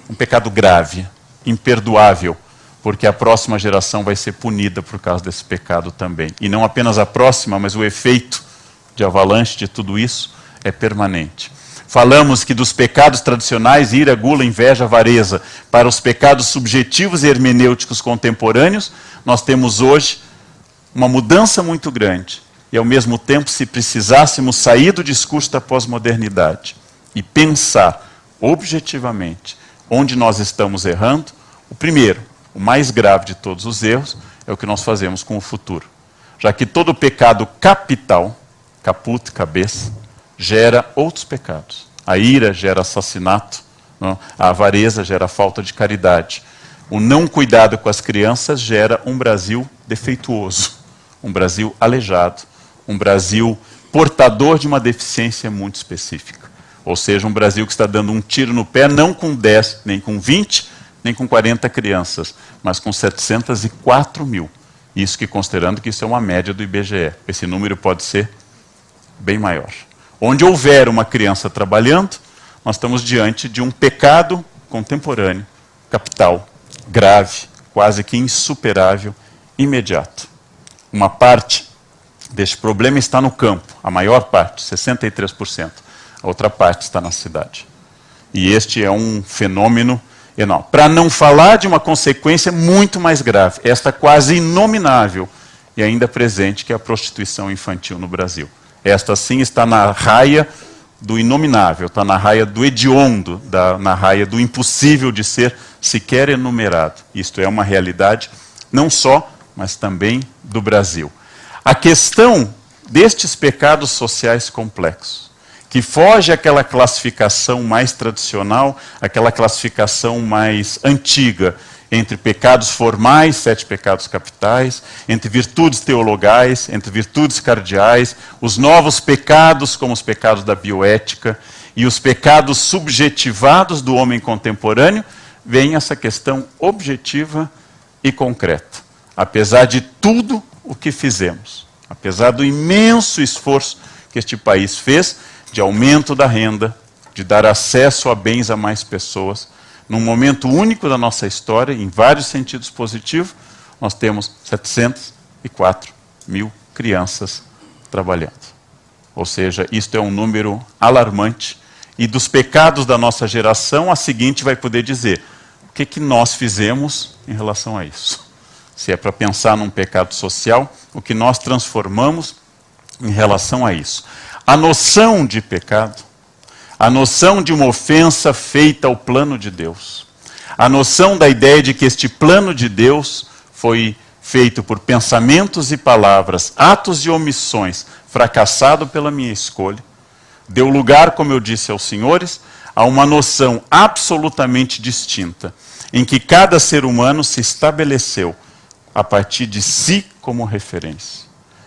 um pecado grave, imperdoável, porque a próxima geração vai ser punida por causa desse pecado também. E não apenas a próxima, mas o efeito de avalanche de tudo isso é permanente. Falamos que dos pecados tradicionais, ira, gula, inveja, avareza, para os pecados subjetivos e hermenêuticos contemporâneos, nós temos hoje uma mudança muito grande. E, ao mesmo tempo, se precisássemos sair do discurso da pós-modernidade e pensar objetivamente onde nós estamos errando, o primeiro, o mais grave de todos os erros, é o que nós fazemos com o futuro. Já que todo pecado capital, caput, cabeça, gera outros pecados. A ira gera assassinato, não? A avareza gera falta de caridade. O não cuidado com as crianças gera um Brasil defeituoso, um Brasil aleijado, um Brasil portador de uma deficiência muito específica. Ou seja, um Brasil que está dando um tiro no pé, não com 10, nem com 20, nem com 40 crianças, mas com 704 mil. Isso que considerando que isso é uma média do IBGE. Esse número pode ser bem maior. Onde houver uma criança trabalhando, nós estamos diante de um pecado contemporâneo, capital, grave, quase que insuperável, imediato. Uma parte deste problema está no campo, a maior parte, 63%. A outra parte está na cidade. E este é um fenômeno enorme. Para não falar de uma consequência muito mais grave, esta quase inominável e ainda presente, que é a prostituição infantil no Brasil. Esta, sim, está na raia do inominável, está na raia do hediondo, na raia do impossível de ser sequer enumerado. Isto é uma realidade não só, mas também do Brasil. A questão destes pecados sociais complexos, que foge àquela classificação mais tradicional, aquela classificação mais antiga, entre pecados formais, 7 pecados capitais, entre virtudes teologais, entre virtudes cardeais, os novos pecados, como os pecados da bioética, e os pecados subjetivados do homem contemporâneo, vem essa questão objetiva e concreta. Apesar de tudo o que fizemos, apesar do imenso esforço que este país fez, de aumento da renda, de dar acesso a bens a mais pessoas, num momento único da nossa história, em vários sentidos positivos, nós temos 704 mil crianças trabalhando. Ou seja, isto é um número alarmante. E dos pecados da nossa geração, a seguinte vai poder dizer: o que nós fizemos em relação a isso? Se é para pensar num pecado social, o que nós transformamos em relação a isso? A noção de pecado, a noção de uma ofensa feita ao plano de Deus, a noção da ideia de que este plano de Deus foi feito por pensamentos e palavras, atos e omissões, fracassado pela minha escolha, deu lugar, como eu disse aos senhores, a uma noção absolutamente distinta, em que cada ser humano se estabeleceu a partir de si como referência.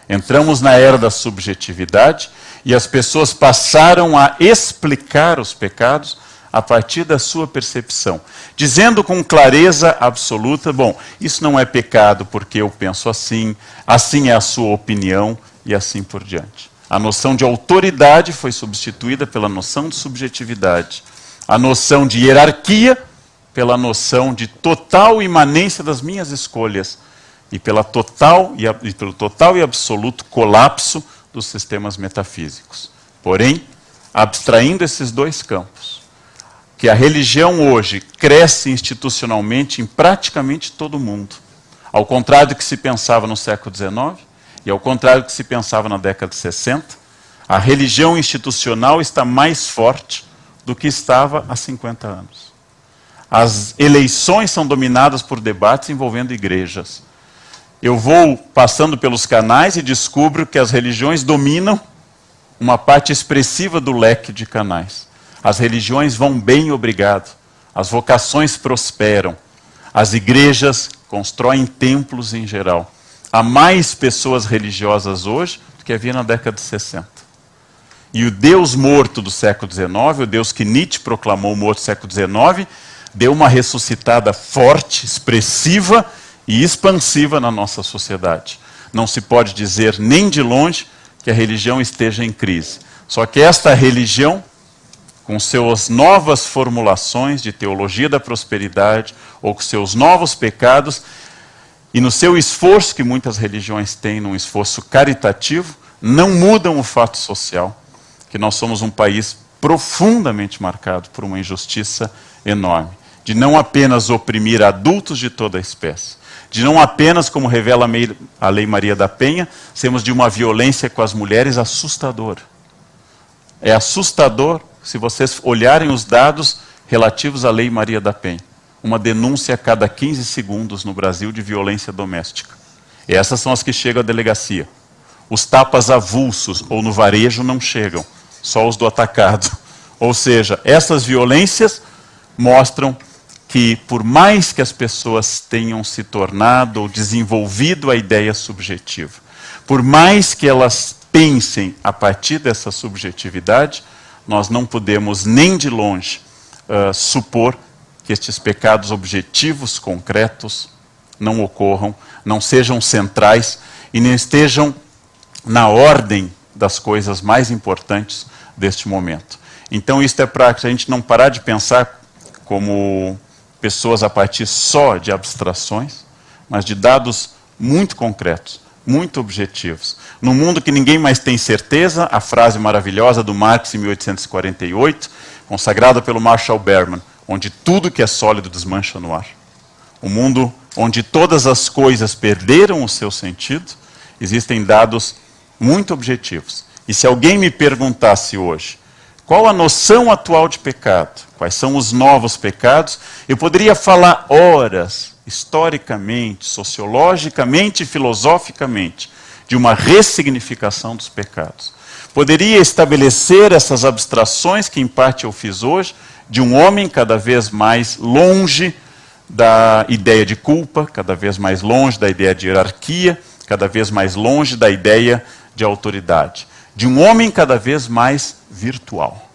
Entramos na era da subjetividade e as pessoas passaram a explicar os pecados a partir da sua percepção, dizendo com clareza absoluta: bom, isso não é pecado porque eu penso assim, assim é a sua opinião e assim por diante. A noção de autoridade foi substituída pela noção de subjetividade, a noção de hierarquia pela noção de total imanência das minhas escolhas e pelo total e absoluto colapso dos sistemas metafísicos. Porém, abstraindo esses dois campos, que a religião hoje cresce institucionalmente em praticamente todo o mundo. Ao contrário do que se pensava no século XIX e ao contrário do que se pensava na década de 60, a religião institucional está mais forte do que estava há 50 anos. As eleições são dominadas por debates envolvendo igrejas. Eu vou passando pelos canais e descubro que as religiões dominam uma parte expressiva do leque de canais. As religiões vão bem, obrigado. As vocações prosperam. As igrejas constroem templos em geral. Há mais pessoas religiosas hoje do que havia na década de 60. E o Deus morto do século XIX, o Deus que Nietzsche proclamou morto do século XIX, deu uma ressuscitada forte, expressiva e expansiva na nossa sociedade. Não se pode dizer nem de longe que a religião esteja em crise. Só que esta religião, com suas novas formulações de teologia da prosperidade, ou com seus novos pecados, e no seu esforço, que muitas religiões têm, num esforço caritativo, não mudam o fato social, que nós somos um país profundamente marcado por uma injustiça enorme, de não apenas oprimir adultos de toda a espécie, de não apenas, como revela a Lei Maria da Penha, sermos de uma violência com as mulheres assustadora. É assustador se vocês olharem os dados relativos à Lei Maria da Penha. Uma denúncia a cada 15 segundos no Brasil de violência doméstica. E essas são as que chegam à delegacia. Os tapas avulsos ou no varejo não chegam, só os do atacado. Ou seja, essas violências mostram que, por mais que as pessoas tenham se tornado ou desenvolvido a ideia subjetiva, por mais que elas pensem a partir dessa subjetividade, nós não podemos nem de longe supor que estes pecados objetivos, concretos, não ocorram, não sejam centrais e nem estejam na ordem das coisas mais importantes deste momento. Então, isto é para a gente não parar de pensar como pessoas a partir só de abstrações, mas de dados muito concretos, muito objetivos. Num mundo que ninguém mais tem certeza, a frase maravilhosa do Marx em 1848, consagrada pelo Marshall Berman, onde tudo que é sólido desmancha no ar. Um mundo onde todas as coisas perderam o seu sentido, existem dados muito objetivos. E se alguém me perguntasse hoje, qual a noção atual de pecado? Quais são os novos pecados? Eu poderia falar horas, historicamente, sociologicamente e filosoficamente, de uma ressignificação dos pecados. Poderia estabelecer essas abstrações que em parte eu fiz hoje, de um homem cada vez mais longe da ideia de culpa, cada vez mais longe da ideia de hierarquia, cada vez mais longe da ideia de autoridade. De um homem cada vez mais virtual.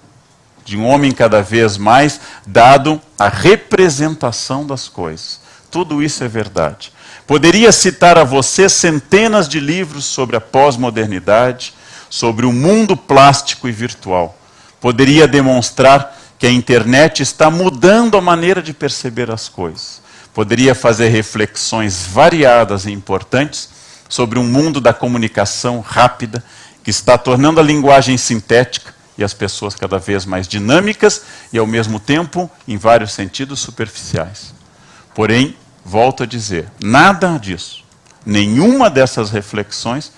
De um homem cada vez mais dado à representação das coisas. Tudo isso é verdade. Poderia citar a você centenas de livros sobre a pós-modernidade, sobre o mundo plástico e virtual. Poderia demonstrar que a internet está mudando a maneira de perceber as coisas. Poderia fazer reflexões variadas e importantes sobre um mundo da comunicação rápida, que está tornando a linguagem sintética e as pessoas cada vez mais dinâmicas e, ao mesmo tempo, em vários sentidos, superficiais. Porém, volto a dizer, nada disso, nenhuma dessas reflexões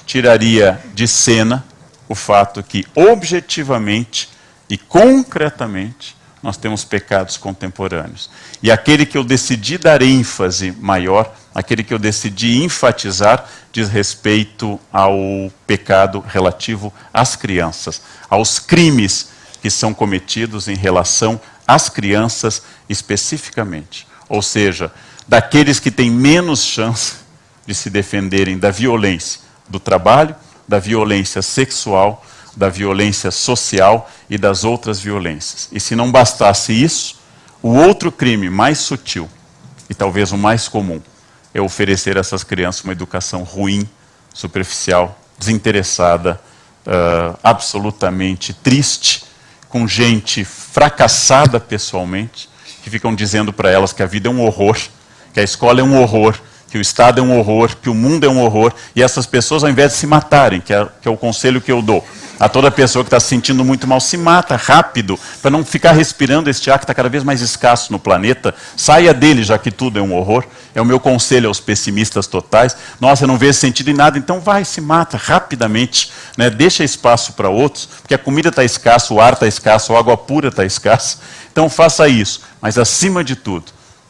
tiraria de cena o fato que, objetivamente e concretamente, nós temos pecados contemporâneos. E aquele que eu decidi dar ênfase maior, aquele que eu decidi enfatizar, diz respeito ao pecado relativo às crianças, aos crimes que são cometidos em relação às crianças especificamente. Ou seja, daqueles que têm menos chance de se defenderem da violência do trabalho, da violência sexual, da violência social e das outras violências. E se não bastasse isso, o outro crime mais sutil, e talvez o mais comum, é oferecer a essas crianças uma educação ruim, superficial, desinteressada, absolutamente triste, com gente fracassada pessoalmente, que ficam dizendo para elas que a vida é um horror, que a escola é um horror, que o Estado é um horror, que o mundo é um horror, e essas pessoas, ao invés de se matarem, que é o conselho que eu dou a toda pessoa que está se sentindo muito mal, se mata rápido, para não ficar respirando este ar que está cada vez mais escasso no planeta. Saia dele, já que tudo é um horror. É o meu conselho aos pessimistas totais. Nossa, eu não vejo sentido em nada, então vai, se mata rapidamente, né? Deixa espaço para outros, porque a comida está escassa, o ar está escasso, a água pura está escassa. Então faça isso, mas acima de tudo,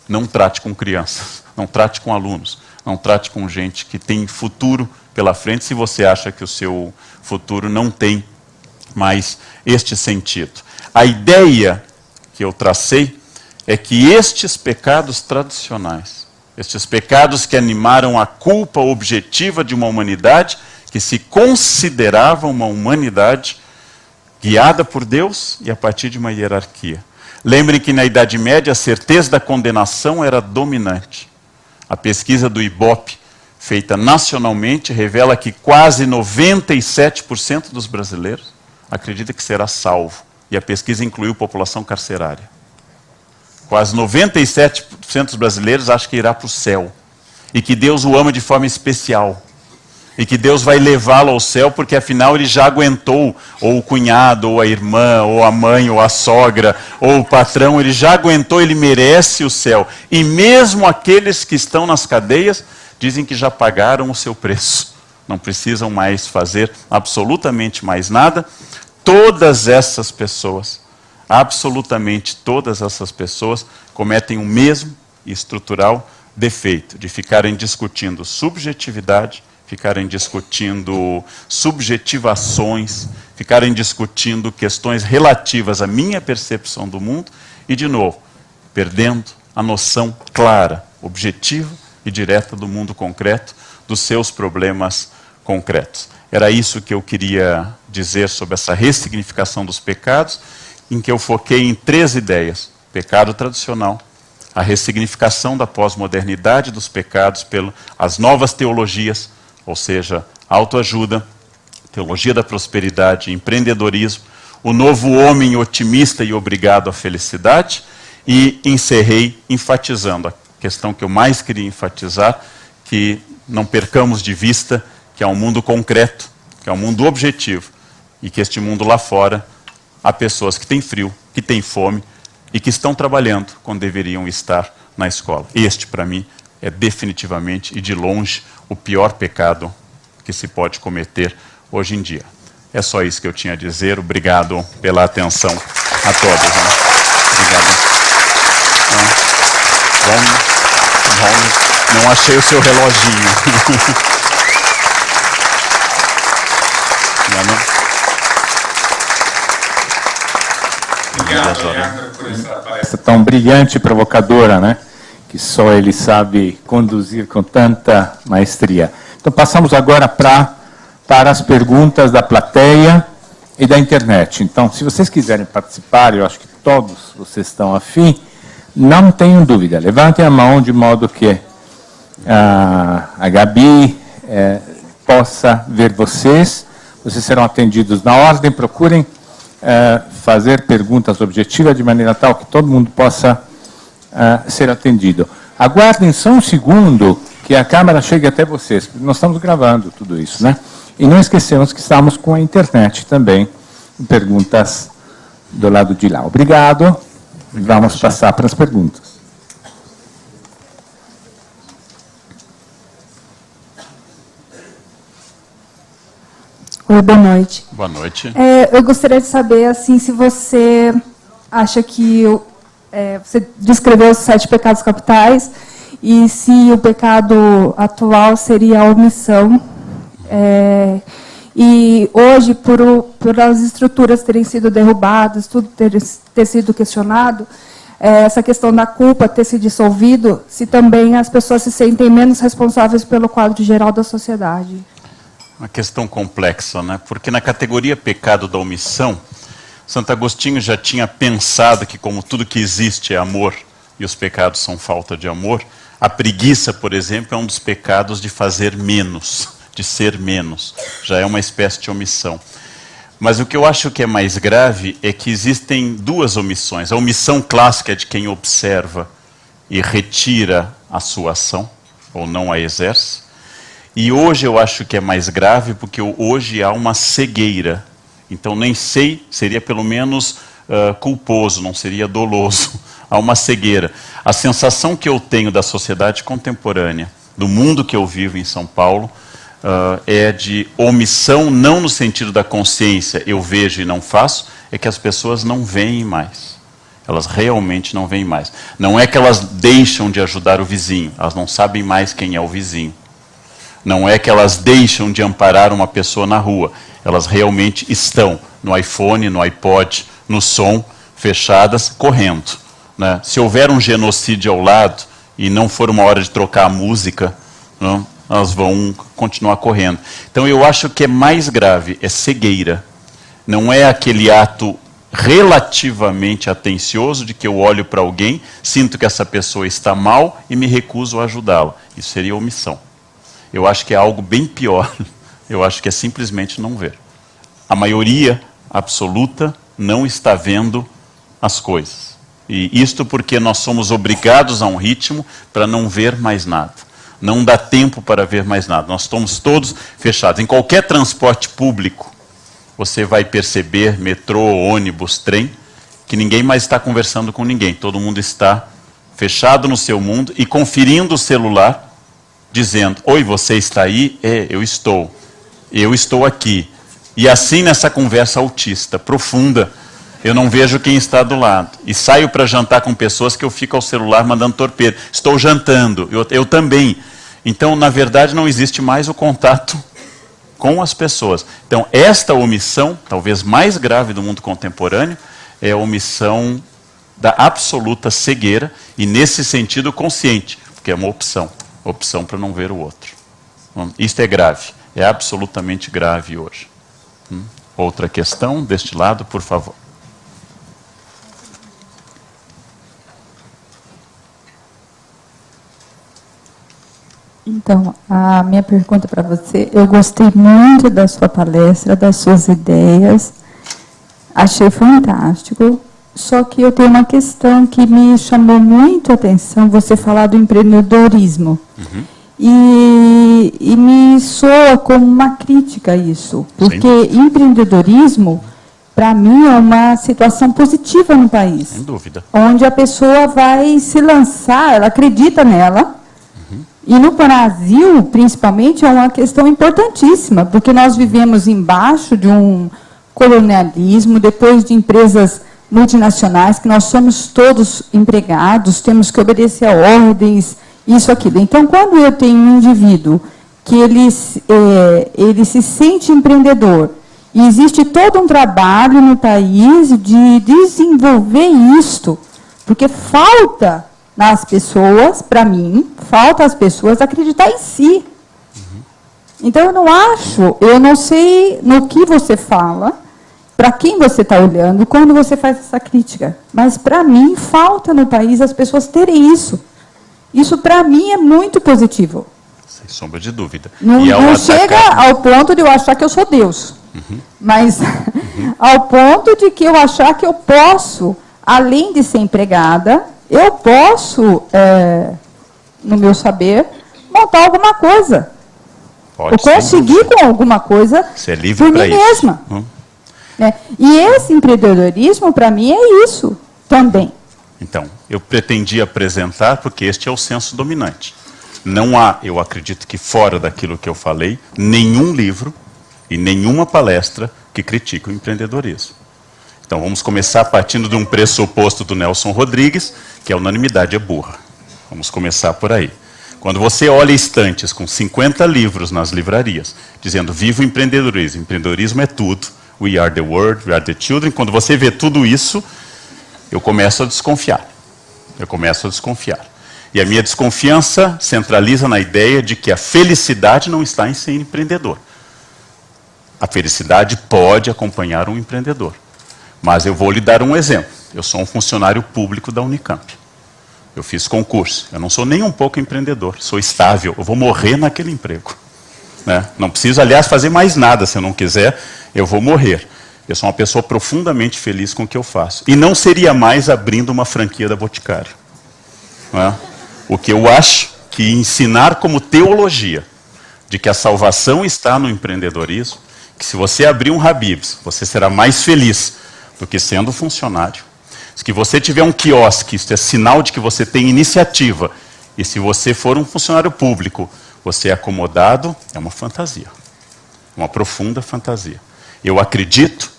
não trate com crianças, não trate com alunos, não trate com gente que tem futuro pela frente, se você acha que o seu futuro não tem mais este sentido. A ideia que eu tracei é que estes pecados tradicionais, estes pecados que animaram a culpa objetiva de uma humanidade que se considerava uma humanidade guiada por Deus e a partir de uma hierarquia. Lembrem que na Idade Média a certeza da condenação era dominante. A pesquisa do Ibope, feita nacionalmente, revela que quase 97% dos brasileiros acredita que será salvo. E a pesquisa incluiu população carcerária. Quase 97% dos brasileiros acham que irá para o céu. E que Deus o ama de forma especial. E que Deus vai levá-lo ao céu, porque afinal ele já aguentou, ou o cunhado, ou a irmã, ou a mãe, ou a sogra, ou o patrão, ele já aguentou, ele merece o céu. E mesmo aqueles que estão nas cadeias, dizem que já pagaram o seu preço. Não precisam mais fazer absolutamente mais nada. Todas essas pessoas, absolutamente todas essas pessoas, cometem o mesmo estrutural defeito de ficarem discutindo subjetividade, ficarem discutindo subjetivações, ficarem discutindo questões relativas à minha percepção do mundo e, de novo, perdendo a noção clara, objetiva e direta do mundo concreto, dos seus problemas concretos. Era isso que eu queria dizer sobre essa ressignificação dos pecados, em que eu foquei em 3 ideias. Pecado tradicional, a ressignificação da pós-modernidade dos pecados pelas novas teologias, ou seja, autoajuda, teologia da prosperidade, empreendedorismo, o novo homem otimista e obrigado à felicidade, e encerrei enfatizando a questão que eu mais queria enfatizar, que não percamos de vista que é um mundo concreto, que é um mundo objetivo, e que este mundo lá fora há pessoas que têm frio, que têm fome e que estão trabalhando quando deveriam estar na escola. Este, para mim, é definitivamente e de longe o pior pecado que se pode cometer hoje em dia. É só isso que eu tinha a dizer. Obrigado pela atenção a todos. Né? Obrigado. Não achei o seu reloginho. Obrigado por essa palestra tão brilhante e provocadora, né? Que só ele sabe conduzir com tanta maestria. Então passamos agora para as perguntas da plateia e da internet. Então, se vocês quiserem participar, eu acho que todos vocês estão afim, não tenham dúvida, levantem a mão de modo que a Gabi possa ver vocês. Vocês serão atendidos na ordem, procurem fazer perguntas objetivas de maneira tal que todo mundo possa ser atendido. Aguardem só um segundo que a câmera chegue até vocês, porque nós estamos gravando tudo isso, né? E não esquecemos que estamos com a internet também, perguntas do lado de lá. Obrigado. Vamos passar para as perguntas. Oi, boa noite. Boa noite. Eu gostaria de saber assim, se você acha que você descreveu os 7 pecados capitais e se o pecado atual seria a omissão. E hoje, por as estruturas terem sido derrubadas, tudo ter sido questionado, essa questão da culpa ter se dissolvido, se também as pessoas se sentem menos responsáveis pelo quadro geral da sociedade. Uma questão complexa, né? Porque na categoria pecado da omissão, Santo Agostinho já tinha pensado que, como tudo que existe é amor e os pecados são falta de amor, a preguiça, por exemplo, é um dos pecados de fazer menos, de ser menos. Já é uma espécie de omissão. Mas o que eu acho que é mais grave é que existem 2 omissões. A omissão clássica é de quem observa e retira a sua ação, ou não a exerce. E hoje eu acho que é mais grave, porque hoje há uma cegueira. Então nem sei, seria pelo menos culposo, não seria doloso. Há uma cegueira. A sensação que eu tenho da sociedade contemporânea, do mundo que eu vivo em São Paulo, é de omissão, não no sentido da consciência, eu vejo e não faço, é que as pessoas não veem mais. Elas realmente não veem mais. Não é que elas deixam de ajudar o vizinho, elas não sabem mais quem é o vizinho. Não é que elas deixam de amparar uma pessoa na rua, elas realmente estão no iPhone, no iPod, no som, fechadas, correndo. Né? Se houver um genocídio ao lado e não for uma hora de trocar a música, não, elas vão continuar correndo. Então eu acho que é mais grave, é cegueira. Não é aquele ato relativamente atencioso de que eu olho para alguém, sinto que essa pessoa está mal e me recuso a ajudá-la. Isso seria omissão. Eu acho que é algo bem pior. Eu acho que é simplesmente não ver. A maioria absoluta não está vendo as coisas. E isto porque nós somos obrigados a um ritmo para não ver mais nada. Não dá tempo para ver mais nada. Nós estamos todos fechados. Em qualquer transporte público, você vai perceber, metrô, ônibus, trem, que ninguém mais está conversando com ninguém. Todo mundo está fechado no seu mundo e conferindo o celular, dizendo, oi, você está aí? É, eu estou aqui. E assim nessa conversa autista, profunda, eu não vejo quem está do lado. E saio para jantar com pessoas que eu fico ao celular mandando torpedo. Estou jantando, eu também. Então, na verdade, não existe mais o contato com as pessoas. Então, esta omissão, talvez mais grave do mundo contemporâneo, é a omissão da absoluta cegueira, e nesse sentido consciente, porque é uma opção para não ver o outro. Isto é grave, é absolutamente grave hoje. Outra questão deste lado, por favor. Então, a minha pergunta para você, eu gostei muito da sua palestra, das suas ideias, achei fantástico, só que eu tenho uma questão que me chamou muito a atenção, você falar do empreendedorismo. Uhum. E me soa como uma crítica a isso, porque empreendedorismo, para mim, é uma situação positiva no país. Sem dúvida. Onde a pessoa vai se lançar, ela acredita nela. E no Brasil, principalmente, é uma questão importantíssima, porque nós vivemos embaixo de um colonialismo, depois de empresas multinacionais, que nós somos todos empregados, temos que obedecer a ordens, isso, aquilo. Então, quando eu tenho um indivíduo que ele se sente empreendedor, e existe todo um trabalho no país de desenvolver isto, porque falta nas pessoas, para mim, falta as pessoas acreditar em si. Uhum. Então, eu não sei no que você fala, para quem você está olhando, quando você faz essa crítica. Mas, para mim, falta no país as pessoas terem isso. Isso, para mim, é muito positivo. Sem sombra de dúvida. Não chega ao ponto de eu achar que eu sou Deus. Uhum. Mas ao ponto de que eu achar que eu posso, além de ser empregada, eu posso, no meu saber, montar alguma coisa. Pode, eu conseguir com alguma coisa por mim mesma. E esse empreendedorismo, para mim, é isso também. Então, eu pretendi apresentar, porque este é o senso dominante. Não há, eu acredito que fora daquilo que eu falei, nenhum livro e nenhuma palestra que critique o empreendedorismo. Então, vamos começar partindo de um pressuposto do Nelson Rodrigues, que a unanimidade é burra. Vamos começar por aí. Quando você olha estantes com 50 livros nas livrarias, dizendo, viva o empreendedorismo, empreendedorismo é tudo, we are the world, we are the children, quando você vê tudo isso, eu começo a desconfiar. E a minha desconfiança centraliza na ideia de que a felicidade não está em ser empreendedor. A felicidade pode acompanhar um empreendedor. Mas eu vou lhe dar um exemplo. Eu sou um funcionário público da Unicamp. Eu fiz concurso. Eu não sou nem um pouco empreendedor. Sou estável. Eu vou morrer naquele emprego. Não preciso, aliás, fazer mais nada. Se eu não quiser, eu vou morrer. Eu sou uma pessoa profundamente feliz com o que eu faço. E não seria mais abrindo uma franquia da Boticário. O que eu acho que ensinar como teologia de que a salvação está no empreendedorismo, que se você abrir um Habib's, você será mais feliz do que sendo funcionário. Se você tiver um quiosque, isso é sinal de que você tem iniciativa. E se você for um funcionário público, você é acomodado, é uma fantasia. Uma profunda fantasia. Eu acredito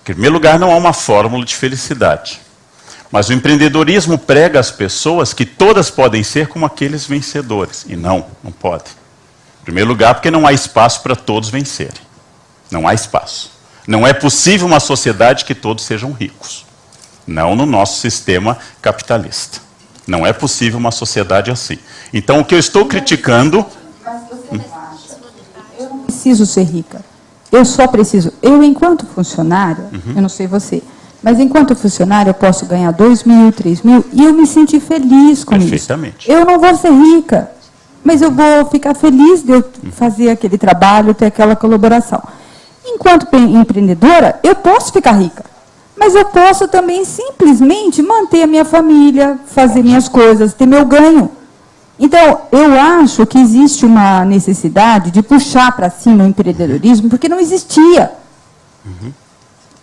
que, em primeiro lugar, não há uma fórmula de felicidade. Mas o empreendedorismo prega às pessoas que todas podem ser como aqueles vencedores. E não pode. Em primeiro lugar, porque não há espaço para todos vencerem. Não há espaço. Não é possível uma sociedade que todos sejam ricos. Não no nosso sistema capitalista. Não é possível uma sociedade assim. Então, o que eu estou criticando... Mas você não acha? Eu não preciso ser rica. Eu só preciso... Eu, enquanto funcionária, eu não sei você, mas enquanto funcionária eu posso ganhar 2 mil, 3 mil e eu me sentir feliz com isso. Perfeitamente. Eu não vou ser rica, mas eu vou ficar feliz de eu fazer aquele trabalho, ter aquela colaboração. Enquanto empreendedora, eu posso ficar rica. Mas eu posso também simplesmente manter a minha família, fazer minhas coisas, ter meu ganho. Então, eu acho que existe uma necessidade de puxar para cima o empreendedorismo, porque não existia.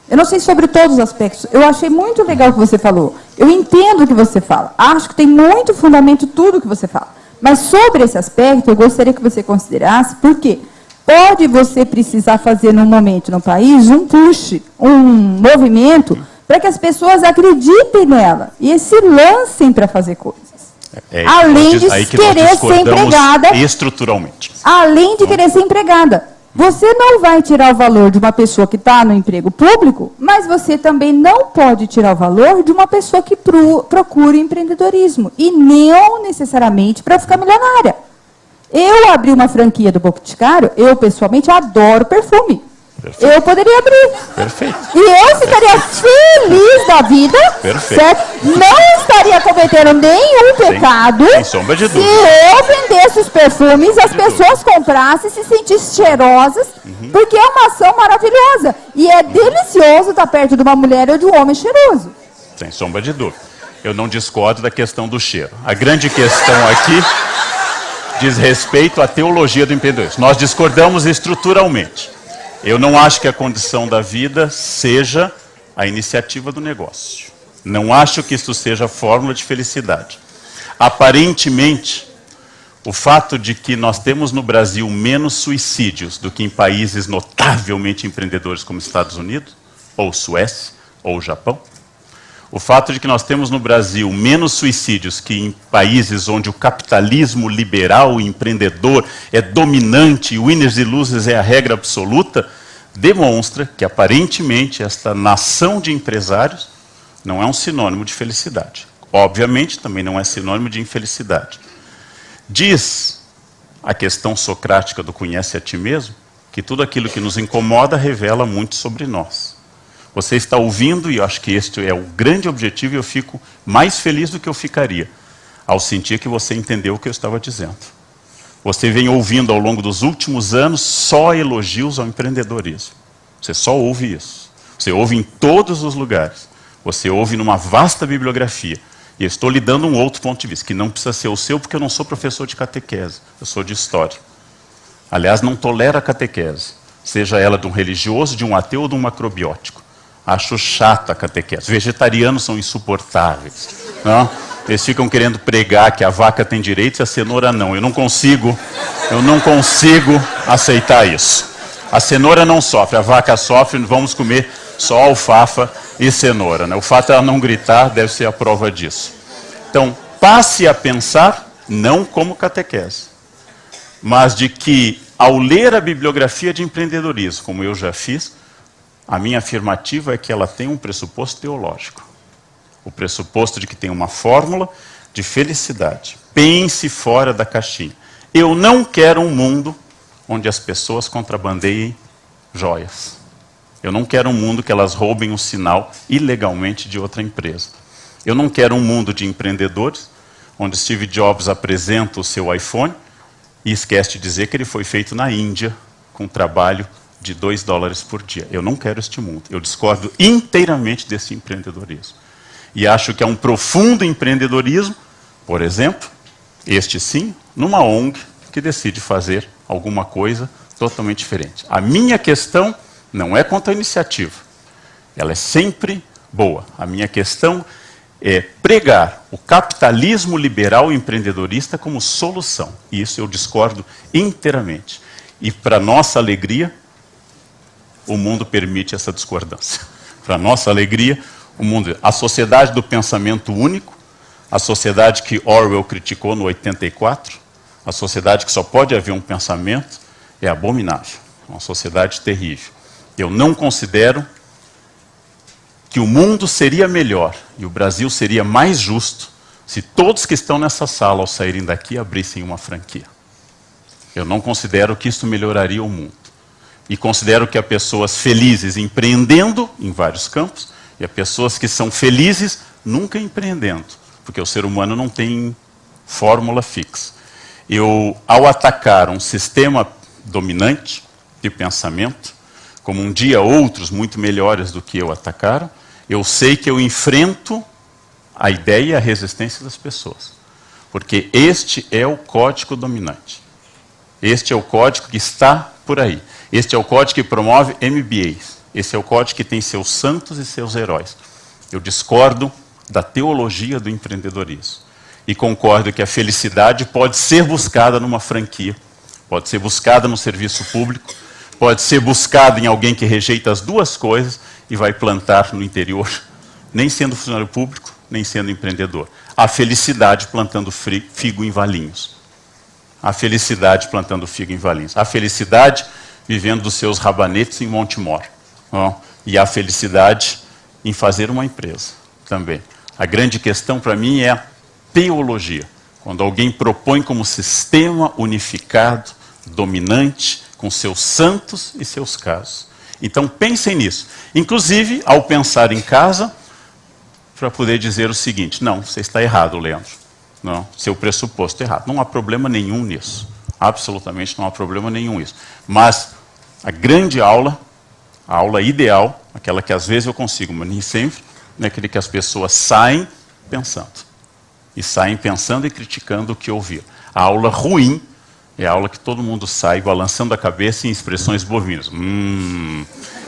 Eu não sei sobre todos os aspectos. Eu achei muito legal o que você falou. Eu entendo o que você fala. Acho que tem muito fundamento tudo o que você fala. Mas sobre esse aspecto, eu gostaria que você considerasse, por quê? Pode você precisar fazer num momento no país um push, um movimento, para que as pessoas acreditem nela e se lancem para fazer coisas. Além de querer ser empregada. Estruturalmente. Além de querer ser empregada. Você não vai tirar o valor de uma pessoa que está no emprego público, mas você também não pode tirar o valor de uma pessoa que procura empreendedorismo. E não necessariamente para ficar milionária. Eu abri uma franquia do Boticário, eu pessoalmente adoro perfume. Perfeito. Eu poderia abrir. Perfeito. E eu ficaria feliz da vida. Perfeito. Certo? Não estaria cometendo nenhum pecado. Sem sombra de dúvida. Se eu vendesse os perfumes, as pessoas comprassem, se sentissem cheirosas, porque é uma ação maravilhosa. E é delicioso estar perto de uma mulher ou de um homem cheiroso. Sem sombra de dúvida. Eu não discordo da questão do cheiro. A grande questão aqui diz respeito à teologia do empreendedorismo. Nós discordamos estruturalmente. Eu não acho que a condição da vida seja a iniciativa do negócio. Não acho que isso seja a fórmula de felicidade. Aparentemente, o fato de que nós temos no Brasil menos suicídios do que em países notavelmente empreendedores como Estados Unidos, ou Suécia, ou Japão, o fato de que nós temos no Brasil menos suicídios que em países onde o capitalismo liberal e empreendedor é dominante, winners e losers é a regra absoluta, demonstra que aparentemente esta nação de empresários não é um sinônimo de felicidade. Obviamente também não é sinônimo de infelicidade. Diz a questão socrática do conhece a ti mesmo, que tudo aquilo que nos incomoda revela muito sobre nós. Você está ouvindo, e eu acho que este é o grande objetivo, e eu fico mais feliz do que eu ficaria, ao sentir que você entendeu o que eu estava dizendo. Você vem ouvindo ao longo dos últimos anos só elogios ao empreendedorismo. Você só ouve isso. Você ouve em todos os lugares. Você ouve numa vasta bibliografia. E eu estou lhe dando um outro ponto de vista, que não precisa ser o seu, porque eu não sou professor de catequese, eu sou de história. Aliás, não tolero a catequese, seja ela de um religioso, de um ateu ou de um macrobiótico. Acho chata a catequese. Vegetarianos são insuportáveis. Não? Eles ficam querendo pregar que a vaca tem direitos e a cenoura não. Eu não consigo aceitar isso. A cenoura não sofre, a vaca sofre, vamos comer só alfafa e cenoura. Né? O fato de ela não gritar deve ser a prova disso. Então, passe a pensar, não como catequese, mas de que, ao ler a bibliografia de empreendedorismo, como eu já fiz, a minha afirmativa é que ela tem um pressuposto teológico. O pressuposto de que tem uma fórmula de felicidade. Pense fora da caixinha. Eu não quero um mundo onde as pessoas contrabandeiem joias. Eu não quero um mundo que elas roubem um sinal ilegalmente de outra empresa. Eu não quero um mundo de empreendedores onde Steve Jobs apresenta o seu iPhone e esquece de dizer que ele foi feito na Índia com trabalho de $2 por dia. Eu não quero este mundo. Eu discordo inteiramente desse empreendedorismo. E acho que é um profundo empreendedorismo, por exemplo, este sim, numa ONG que decide fazer alguma coisa totalmente diferente. A minha questão não é quanto à iniciativa. Ela é sempre boa. A minha questão é pregar o capitalismo liberal e empreendedorista como solução. E isso eu discordo inteiramente. E, para nossa alegria, o mundo permite essa discordância. Para nossa alegria, o mundo, a sociedade do pensamento único, a sociedade que Orwell criticou no 84, a sociedade que só pode haver um pensamento, é abominável. É uma sociedade terrível. Eu não considero que o mundo seria melhor e o Brasil seria mais justo se todos que estão nessa sala, ao saírem daqui, abrissem uma franquia. Eu não considero que isso melhoraria o mundo. E considero que há pessoas felizes empreendendo em vários campos e há pessoas que são felizes nunca empreendendo, porque o ser humano não tem fórmula fixa. Eu, ao atacar um sistema dominante de pensamento, como um dia outros muito melhores do que eu atacaram, eu sei que eu enfrento a ideia e a resistência das pessoas. Porque este é o código dominante. Este é o código que está por aí. Este é o código que promove MBAs. Esse é o código que tem seus santos e seus heróis. Eu discordo da teologia do empreendedorismo. E concordo que a felicidade pode ser buscada numa franquia, pode ser buscada no serviço público, pode ser buscada em alguém que rejeita as duas coisas e vai plantar no interior, nem sendo funcionário público, nem sendo empreendedor. A felicidade plantando figo em Valinhos. A felicidade plantando figo em Valinhos. A felicidade vivendo dos seus rabanetes em Montemor. E a felicidade em fazer uma empresa também. A grande questão para mim é a teologia. Quando alguém propõe como sistema unificado, dominante, com seus santos e seus casos. Então pensem nisso. Inclusive, ao pensar em casa, para poder dizer o seguinte: não, você está errado, Leandro. Não, seu pressuposto é errado. Não há problema nenhum nisso. Absolutamente não há problema nenhum nisso. Mas a grande aula, a aula ideal, aquela que às vezes eu consigo, mas nem sempre, é aquele que as pessoas saem pensando. E saem pensando e criticando o que ouviram. A aula ruim é a aula que todo mundo sai balançando a cabeça em expressões bovinas.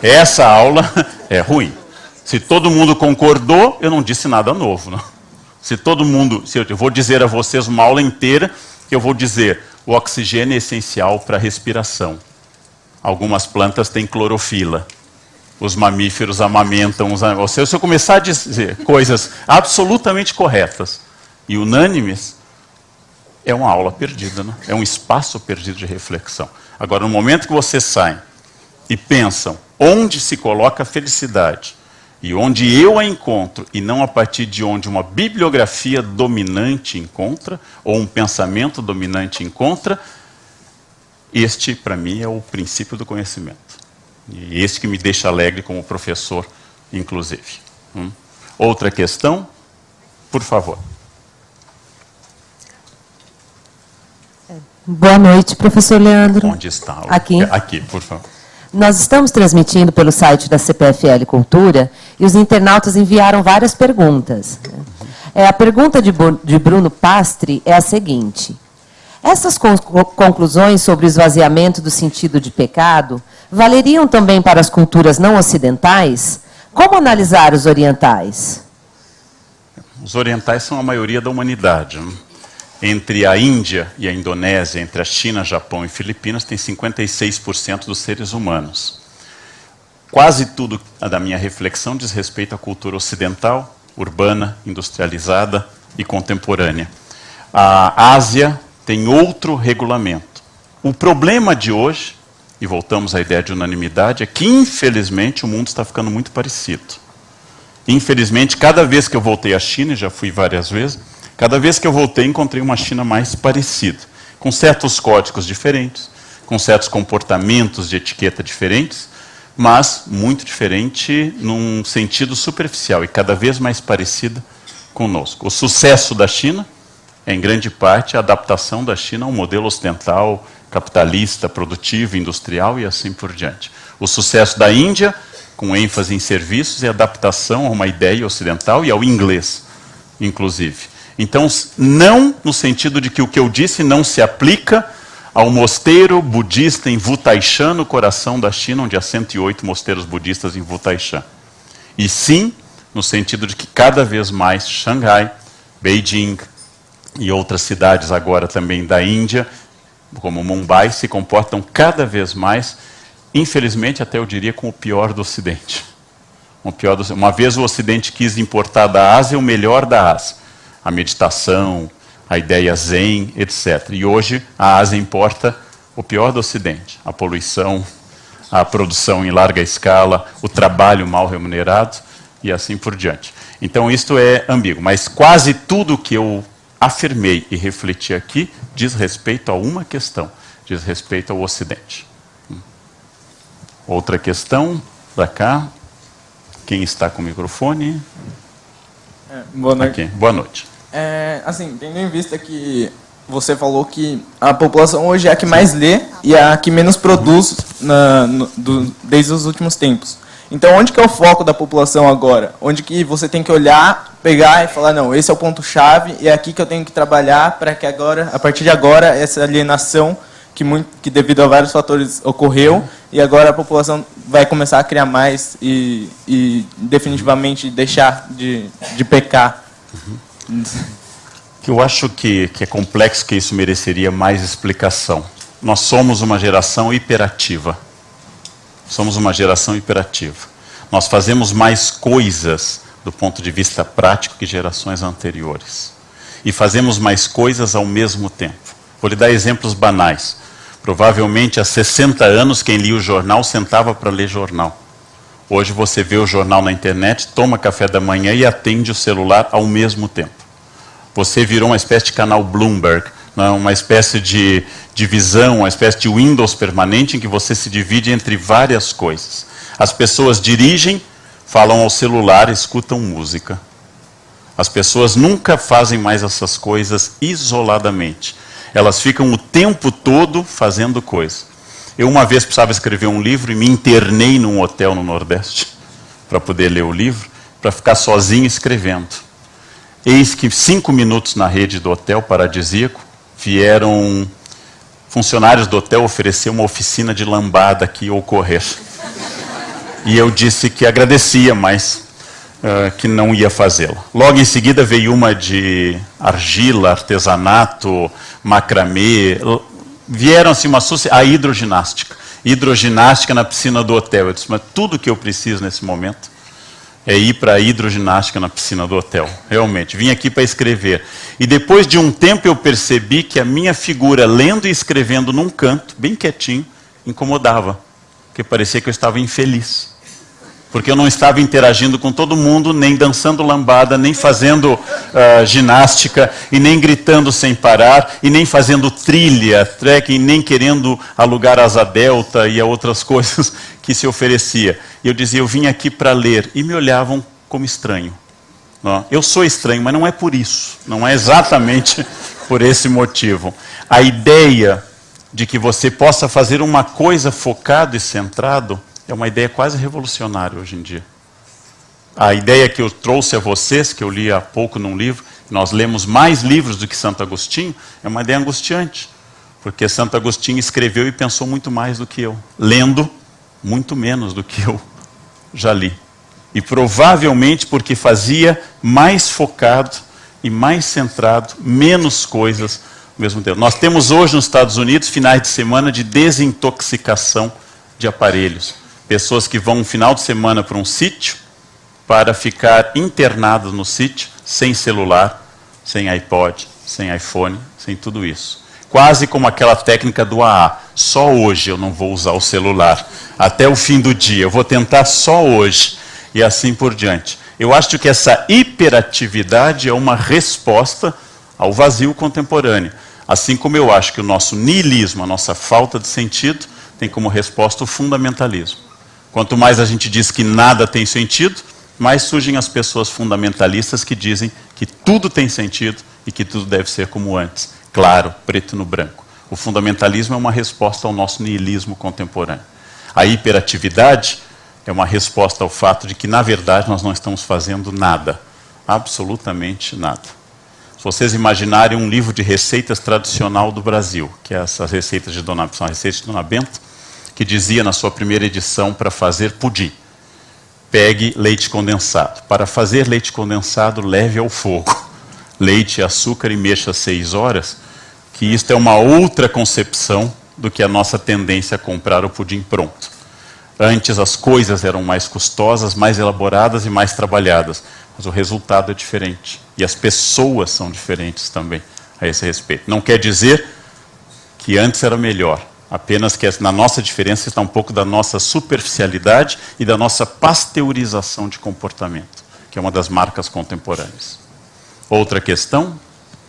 Essa aula é ruim. Se todo mundo concordou, eu não disse nada novo. Não? Se todo mundo... eu vou dizer a vocês uma aula inteira, que eu vou dizer o oxigênio é essencial para a respiração. Algumas plantas têm clorofila. Os mamíferos amamentam. Se eu começar a dizer coisas absolutamente corretas e unânimes, é uma aula perdida, né? É um espaço perdido de reflexão. Agora, no momento que vocês saem e pensam onde se coloca a felicidade e onde eu a encontro, e não a partir de onde uma bibliografia dominante encontra, ou um pensamento dominante encontra, este, para mim, é o princípio do conhecimento. E esse que me deixa alegre como professor, inclusive. Outra questão, por favor. Boa noite, professor Leandro. Onde está? Aqui. Aqui, por favor. Nós estamos transmitindo pelo site da CPFL Cultura e os internautas enviaram várias perguntas. A pergunta de Bruno Pastre é a seguinte: essas conclusões sobre o esvaziamento do sentido de pecado valeriam também para as culturas não ocidentais? Como analisar os orientais? Os orientais são a maioria da humanidade. Entre a Índia e a Indonésia, entre a China, Japão e Filipinas, tem 56% dos seres humanos. Quase tudo da minha reflexão diz respeito à cultura ocidental, urbana, industrializada e contemporânea. A Ásia tem outro regulamento. O problema de hoje, e voltamos à ideia de unanimidade, é que, infelizmente, o mundo está ficando muito parecido. Infelizmente, cada vez que eu voltei à China, e já fui várias vezes, cada vez que eu voltei, encontrei uma China mais parecida, com certos códigos diferentes, com certos comportamentos de etiqueta diferentes, mas muito diferente num sentido superficial e cada vez mais parecida conosco. O sucesso da China é, em grande parte, a adaptação da China a um modelo ocidental, capitalista, produtivo, industrial e assim por diante. O sucesso da Índia, com ênfase em serviços, é a adaptação a uma ideia ocidental e ao inglês, inclusive. Então, não no sentido de que o que eu disse não se aplica ao mosteiro budista em Wutaishan, no coração da China, onde há 108 mosteiros budistas em Wutaishan. E sim, no sentido de que cada vez mais Xangai, Beijing e outras cidades agora também da Índia, como Mumbai, se comportam cada vez mais, infelizmente até eu diria, com o pior do Ocidente. Uma vez o Ocidente quis importar da Ásia o melhor da Ásia, a meditação, a ideia zen, etc. E hoje a Ásia importa o pior do Ocidente, a poluição, a produção em larga escala, o trabalho mal remunerado e assim por diante. Então isto é ambíguo, mas quase tudo que eu afirmei e refleti aqui diz respeito a uma questão, diz respeito ao Ocidente. Outra questão, para cá. Quem está com o microfone? Boa noite. Aqui. Boa noite. Assim, tendo em vista que você falou que a população hoje é a que mais lê e é a que menos produz desde os últimos tempos. Então, onde que é o foco da população agora? Onde que você tem que olhar, pegar e falar, não, esse é o ponto-chave e é aqui que eu tenho que trabalhar para que agora, a partir de agora, essa alienação que devido a vários fatores ocorreu e agora a população vai começar a criar mais e definitivamente deixar de pecar. Eu acho que é complexo, que isso mereceria mais explicação. Nós somos uma geração hiperativa. Somos uma geração hiperativa. Nós fazemos mais coisas do ponto de vista prático que gerações anteriores. E fazemos mais coisas ao mesmo tempo. Vou lhe dar exemplos banais. Provavelmente há 60 anos quem lia o jornal sentava para ler jornal. Hoje você vê o jornal na internet, toma café da manhã e atende o celular ao mesmo tempo. Você virou uma espécie de canal Bloomberg, uma espécie de divisão, uma espécie de Windows permanente em que você se divide entre várias coisas. As pessoas dirigem, falam ao celular, escutam música. As pessoas nunca fazem mais essas coisas isoladamente. Elas ficam o tempo todo fazendo coisa. Eu uma vez precisava escrever um livro e me internei num hotel no Nordeste para poder ler o livro, para ficar sozinho escrevendo. Eis que 5 minutos na rede do hotel paradisíaco, vieram funcionários do hotel oferecer uma oficina de lambada que ia ocorrer. E eu disse que agradecia, mas que não ia fazê-la. Logo em seguida veio uma de argila, artesanato, macramê. Vieram assim a hidroginástica. Hidroginástica na piscina do hotel. Eu disse, mas tudo que eu preciso nesse momento é ir para a hidroginástica na piscina do hotel. Realmente, vim aqui para escrever. E depois de um tempo eu percebi que a minha figura, lendo e escrevendo num canto, bem quietinho, incomodava. Porque parecia que eu estava infeliz. Porque eu não estava interagindo com todo mundo, nem dançando lambada, nem fazendo ginástica, e nem gritando sem parar, e nem fazendo trilha, trekking, nem querendo alugar asa delta e outras coisas que se oferecia. E eu dizia, eu vim aqui para ler, e me olhavam como estranho. Eu sou estranho, mas não é por isso, não é exatamente por esse motivo. A ideia de que você possa fazer uma coisa focado e centrado é uma ideia quase revolucionária hoje em dia. A ideia que eu trouxe a vocês, que eu li há pouco num livro, nós lemos mais livros do que Santo Agostinho, é uma ideia angustiante. Porque Santo Agostinho escreveu e pensou muito mais do que eu, lendo muito menos do que eu já li. E provavelmente porque fazia mais focado e mais centrado, menos coisas ao mesmo tempo. Nós temos hoje nos Estados Unidos finais de semana de desintoxicação de aparelhos. Pessoas que vão um final de semana para um sítio para ficar internados no sítio, sem celular, sem iPod, sem iPhone, sem tudo isso. Quase como aquela técnica do AA. Só hoje eu não vou usar o celular. Até o fim do dia. Eu vou tentar só hoje. E assim por diante. Eu acho que essa hiperatividade é uma resposta ao vazio contemporâneo. Assim como eu acho que o nosso niilismo, a nossa falta de sentido, tem como resposta o fundamentalismo. Quanto mais a gente diz que nada tem sentido, mais surgem as pessoas fundamentalistas que dizem que tudo tem sentido e que tudo deve ser como antes. Claro, preto no branco. O fundamentalismo é uma resposta ao nosso niilismo contemporâneo. A hiperatividade é uma resposta ao fato de que, na verdade, nós não estamos fazendo nada. Absolutamente nada. Se vocês imaginarem um livro de receitas tradicional do Brasil, que é essas receitas de Dona, são as receitas de Dona Benta, que dizia na sua primeira edição para fazer pudim. Pegue leite condensado. Para fazer leite condensado, leve ao fogo leite e açúcar e mexa 6 horas, que isto é uma outra concepção do que a nossa tendência a comprar o pudim pronto. Antes as coisas eram mais custosas, mais elaboradas e mais trabalhadas, mas o resultado é diferente. E as pessoas são diferentes também a esse respeito. Não quer dizer que antes era melhor, apenas que na nossa diferença está um pouco da nossa superficialidade e da nossa pasteurização de comportamento, que é uma das marcas contemporâneas. Outra questão,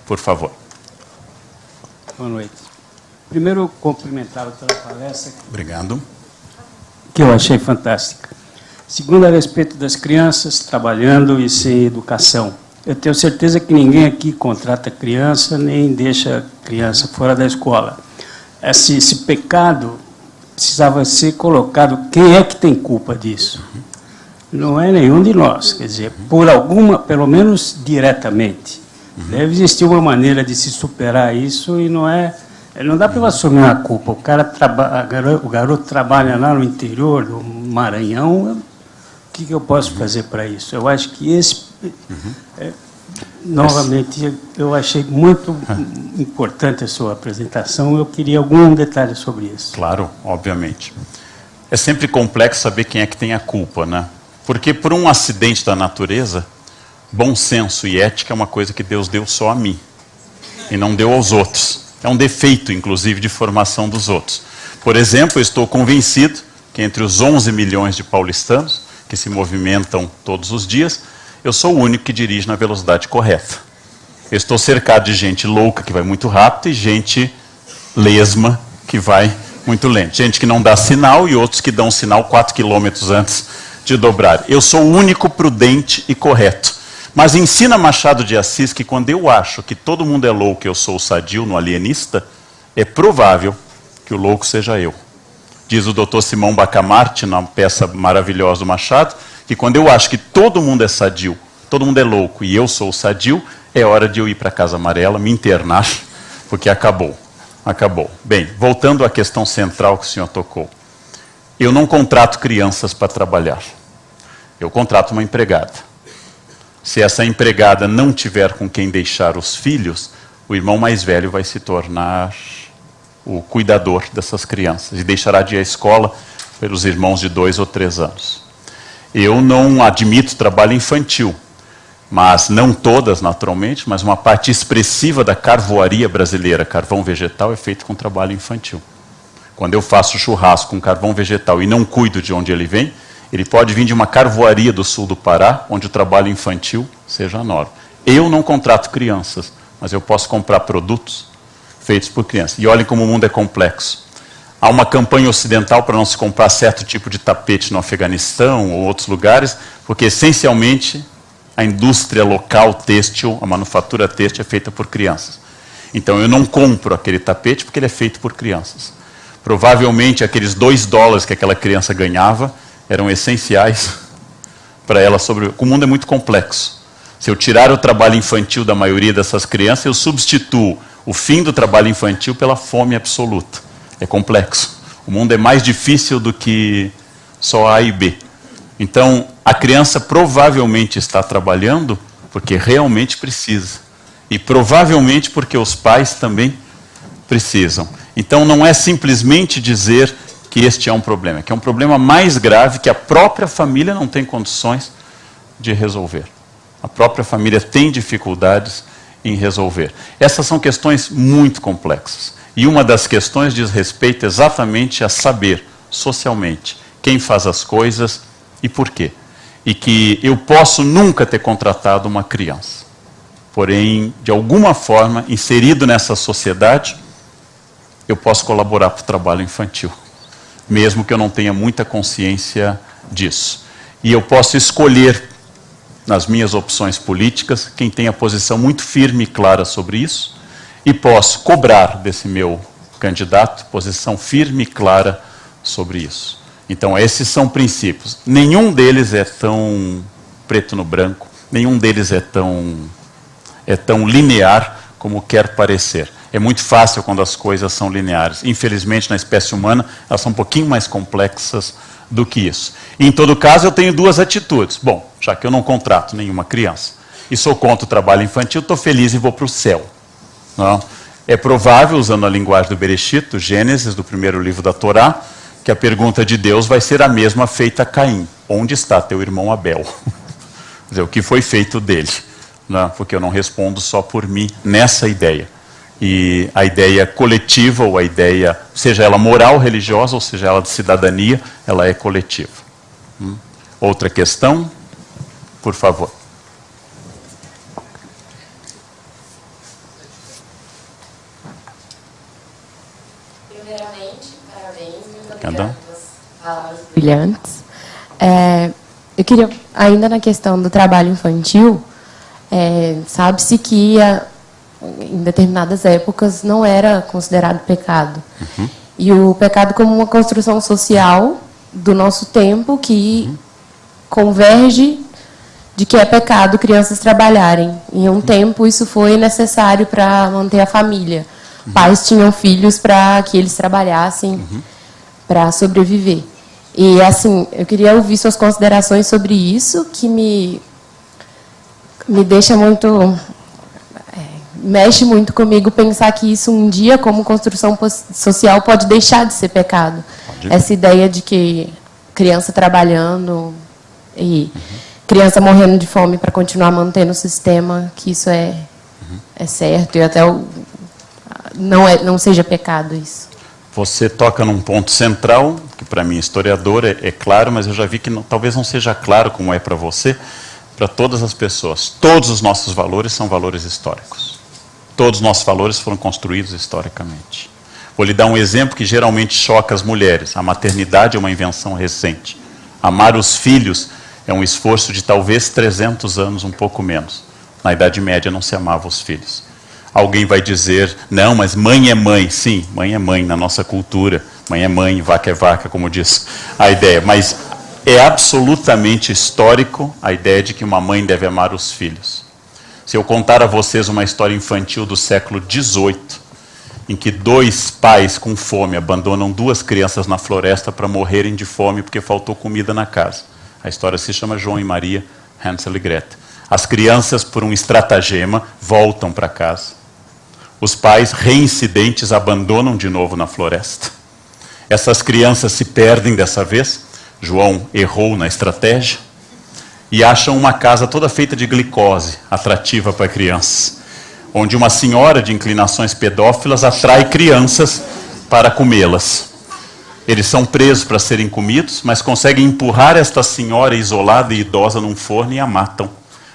por favor. Boa noite. Primeiro, cumprimentá-lo pela palestra. Obrigado. Que eu achei fantástica. Segundo, a respeito das crianças trabalhando e sem educação. Eu tenho certeza que ninguém aqui contrata criança, nem deixa criança fora da escola. Esse pecado precisava ser colocado. Quem é que tem culpa disso? Não é nenhum de nós. Quer dizer, por alguma, pelo menos diretamente. Deve existir uma maneira de se superar isso e não é... Não dá para assumir a culpa. O garoto trabalha lá no interior do Maranhão. O que eu posso fazer para isso? Eu acho que esse... novamente, eu achei muito importante a sua apresentação. Eu queria algum detalhe sobre isso. Claro, obviamente. É sempre complexo saber quem é que tem a culpa, né? Porque por um acidente da natureza, bom senso e ética é uma coisa que Deus deu só a mim e não deu aos outros. É um defeito, inclusive, de formação dos outros. Por exemplo, eu estou convencido que entre os 11 milhões de paulistanos que se movimentam todos os dias, eu sou o único que dirige na velocidade correta. Eu estou cercado de gente louca que vai muito rápido e gente lesma que vai muito lento. Gente que não dá sinal e outros que dão sinal 4 quilômetros antes de dobrar. Eu sou o único prudente e correto. Mas ensina Machado de Assis que quando eu acho que todo mundo é louco e eu sou o sadio no Alienista, é provável que o louco seja eu. Diz o Dr. Simão Bacamarte, na peça maravilhosa do Machado, que quando eu acho que todo mundo é sadio, todo mundo é louco e eu sou o sadio, é hora de eu ir para a Casa Amarela, me internar, porque acabou. Acabou. Bem, voltando à questão central que o senhor tocou. Eu não contrato crianças para trabalhar. Eu contrato uma empregada. Se essa empregada não tiver com quem deixar os filhos, o irmão mais velho vai se tornar o cuidador dessas crianças e deixará de ir à escola pelos irmãos de 2 ou 3 anos. Eu não admito trabalho infantil, mas não todas, naturalmente, mas uma parte expressiva da carvoaria brasileira, carvão vegetal, é feito com trabalho infantil. Quando eu faço churrasco com carvão vegetal e não cuido de onde ele vem, ele pode vir de uma carvoaria do sul do Pará, onde o trabalho infantil seja a norma. Eu não contrato crianças, mas eu posso comprar produtos feitos por crianças. E olhem como o mundo é complexo. Há uma campanha ocidental para não se comprar certo tipo de tapete no Afeganistão ou outros lugares, porque essencialmente a indústria local têxtil, a manufatura têxtil é feita por crianças. Então eu não compro aquele tapete porque ele é feito por crianças. Provavelmente aqueles $2 que aquela criança ganhava eram essenciais para ela sobreviver. O mundo é muito complexo. Se eu tirar o trabalho infantil da maioria dessas crianças, eu substituo o fim do trabalho infantil pela fome absoluta. É complexo. O mundo é mais difícil do que só A e B. Então, a criança provavelmente está trabalhando porque realmente precisa. E provavelmente porque os pais também precisam. Então, não é simplesmente dizer que este é um problema, que é um problema mais grave que a própria família não tem condições de resolver. A própria família tem dificuldades em resolver. Essas são questões muito complexas. E uma das questões diz respeito exatamente a saber, socialmente, quem faz as coisas e por quê. E que eu posso nunca ter contratado uma criança. Porém, de alguma forma, inserido nessa sociedade, eu posso colaborar para o trabalho infantil, mesmo que eu não tenha muita consciência disso. E eu posso escolher, nas minhas opções políticas, quem tem a posição muito firme e clara sobre isso, e posso cobrar desse meu candidato posição firme e clara sobre isso. Então, esses são princípios. Nenhum deles é tão preto no branco, nenhum deles é tão é tão linear como quer parecer. É muito fácil quando as coisas são lineares. Infelizmente, na espécie humana, elas são um pouquinho mais complexas do que isso. E, em todo caso, eu tenho duas atitudes. Bom, já que eu não contrato nenhuma criança e sou contra o trabalho infantil, estou feliz e vou para o céu. Não? É provável, usando a linguagem do Bereshit, do Gênesis, do primeiro livro da Torá, que a pergunta de Deus vai ser a mesma feita a Caim. Onde está teu irmão Abel? Quer dizer, o que foi feito dele? Não? Porque eu não respondo só por mim nessa ideia. E a ideia coletiva, ou a ideia, seja ela moral, religiosa, ou seja ela de cidadania, ela é coletiva. Outra questão, por favor. Primeiramente, parabéns, muito Cada obrigada pelas palavras brilhantes. Eu queria, ainda na questão do trabalho infantil, sabe-se que em determinadas épocas não era considerado pecado. E o pecado como uma construção social do nosso tempo que converge de que é pecado crianças trabalharem. Em um tempo isso foi necessário para manter a família. Pais tinham filhos para que eles trabalhassem para sobreviver. E assim, eu queria ouvir suas considerações sobre isso, que me deixa muito... mexe muito comigo pensar que isso um dia, como construção social, pode deixar de ser pecado. Essa ideia de que criança trabalhando e criança morrendo de fome para continuar mantendo o sistema, que isso é certo e até não seja pecado isso. Você toca num ponto central, que para mim, historiador, é claro, mas eu já vi que talvez não seja claro como é para você, para todas as pessoas. Todos os nossos valores são valores históricos. Todos os nossos valores foram construídos historicamente. Vou lhe dar um exemplo que geralmente choca as mulheres. A maternidade é uma invenção recente. Amar os filhos é um esforço de talvez 300 anos, um pouco menos. Na Idade Média não se amava os filhos. Alguém vai dizer, não, mas mãe é mãe. Sim, mãe é mãe na nossa cultura. Mãe é mãe, vaca é vaca, como diz a ideia. Mas é absolutamente histórico a ideia de que uma mãe deve amar os filhos. Se eu contar a vocês uma história infantil do século XVIII, em que 2 pais com fome abandonam 2 crianças na floresta para morrerem de fome porque faltou comida na casa. A história se chama João e Maria, Hansel e Gretel. As crianças, por um estratagema, voltam para casa. Os pais, reincidentes, abandonam de novo na floresta. Essas crianças se perdem dessa vez. João errou na estratégia. E acham uma casa toda feita de glicose, atrativa para crianças. Onde uma senhora de inclinações pedófilas atrai crianças para comê-las. Eles são presos para serem comidos, mas conseguem empurrar esta senhora isolada e idosa num forno e a matam.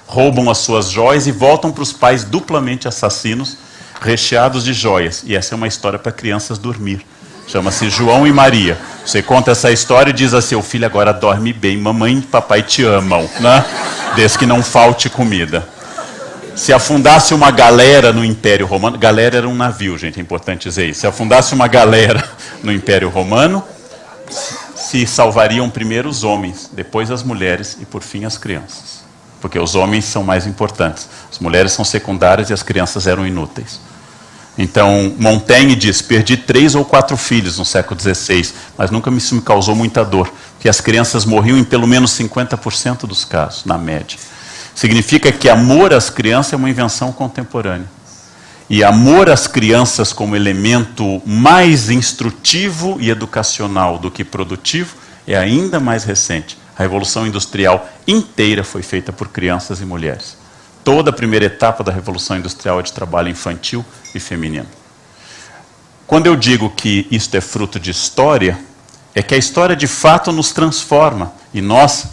Roubam as suas joias e voltam para os pais duplamente assassinos, recheados de joias. E essa é uma história para crianças dormir. Chama-se João e Maria. Você conta essa história e diz a seu filho, agora dorme bem, mamãe e papai te amam, né? Desde que não falte comida. Se afundasse uma galera no Império Romano, galera era um navio, gente, é importante dizer isso. Se afundasse uma galera no Império Romano, se salvariam primeiro os homens, depois as mulheres e por fim as crianças. Porque os homens são mais importantes. As mulheres são secundárias e as crianças eram inúteis. Então, Montaigne diz, perdi 3 ou 4 filhos no século XVI, mas nunca isso me causou muita dor, porque as crianças morriam em pelo menos 50% dos casos, na média. Significa que amor às crianças é uma invenção contemporânea. E amor às crianças como elemento mais instrutivo e educacional do que produtivo é ainda mais recente. A Revolução Industrial inteira foi feita por crianças e mulheres. Toda a primeira etapa da Revolução Industrial é de trabalho infantil e feminino. Quando eu digo que isto é fruto de história, é que a história de fato nos transforma. E nós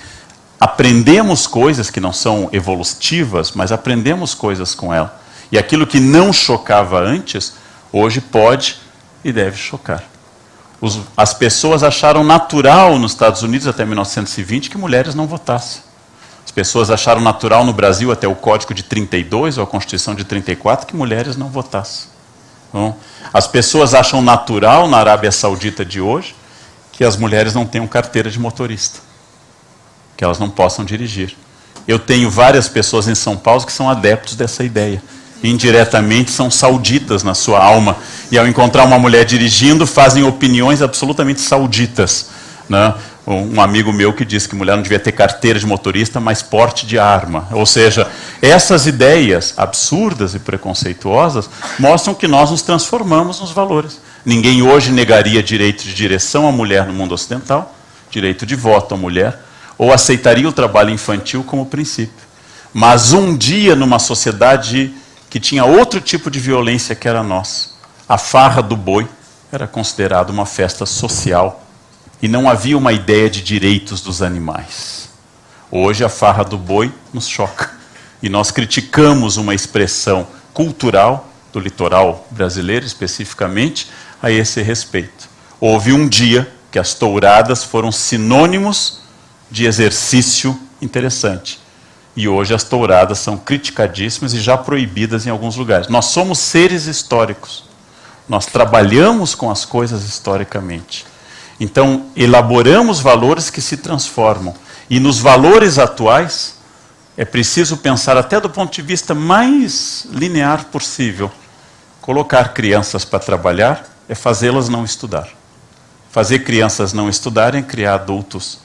aprendemos coisas que não são evolutivas, mas aprendemos coisas com ela. E aquilo que não chocava antes, hoje pode e deve chocar. As pessoas acharam natural nos Estados Unidos até 1920 que mulheres não votassem. As pessoas acharam natural no Brasil até o Código de 32 ou a Constituição de 34 que mulheres não votassem. Bom, as pessoas acham natural na Arábia Saudita de hoje que as mulheres não tenham carteira de motorista, que elas não possam dirigir. Eu tenho várias pessoas em São Paulo que são adeptos dessa ideia. Indiretamente são sauditas na sua alma. E ao encontrar uma mulher dirigindo, fazem opiniões absolutamente sauditas, né? Um amigo meu que disse que mulher não devia ter carteira de motorista, mas porte de arma. Ou seja, essas ideias absurdas e preconceituosas mostram que nós nos transformamos nos valores. Ninguém hoje negaria direito de direção à mulher no mundo ocidental, direito de voto à mulher, ou aceitaria o trabalho infantil como princípio. Mas um dia, numa sociedade que tinha outro tipo de violência que era a nossa, a farra do boi era considerada uma festa social e não havia uma ideia de direitos dos animais. Hoje a farra do boi nos choca e nós criticamos uma expressão cultural do litoral brasileiro, especificamente, a esse respeito. Houve um dia que as touradas foram sinônimos de exercício interessante. E hoje as touradas são criticadíssimas e já proibidas em alguns lugares. Nós somos seres históricos. Nós trabalhamos com as coisas historicamente. Então, elaboramos valores que se transformam. E nos valores atuais, é preciso pensar até do ponto de vista mais linear possível. Colocar crianças para trabalhar é fazê-las não estudar. Fazer crianças não estudarem é criar adultos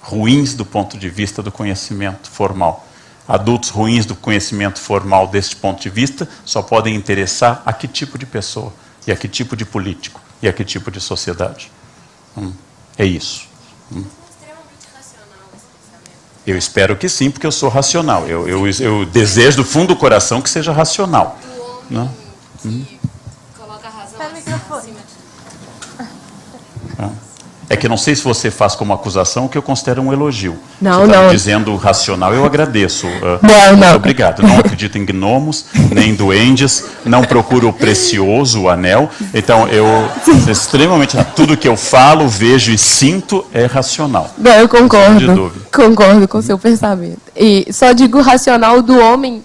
ruins do ponto de vista do conhecimento formal. Adultos ruins do conhecimento formal deste ponto de vista só podem interessar a que tipo de pessoa, e a que tipo de político, e a que tipo de sociedade. É isso. Eu espero que sim, porque eu sou racional. Eu desejo do fundo do coração que seja racional. Não? Coloca a razão acima de tudo. É que não sei se você faz como acusação o que eu considero um elogio. Não, você não. Dizendo racional, eu agradeço. Não. Muito obrigado. Não acredito em gnomos, nem em duendes, não procuro o precioso, o anel. Então, extremamente, tudo que eu falo, vejo e sinto é racional. Não, eu concordo. Sem dúvida. Concordo com o seu pensamento. E só digo racional do homem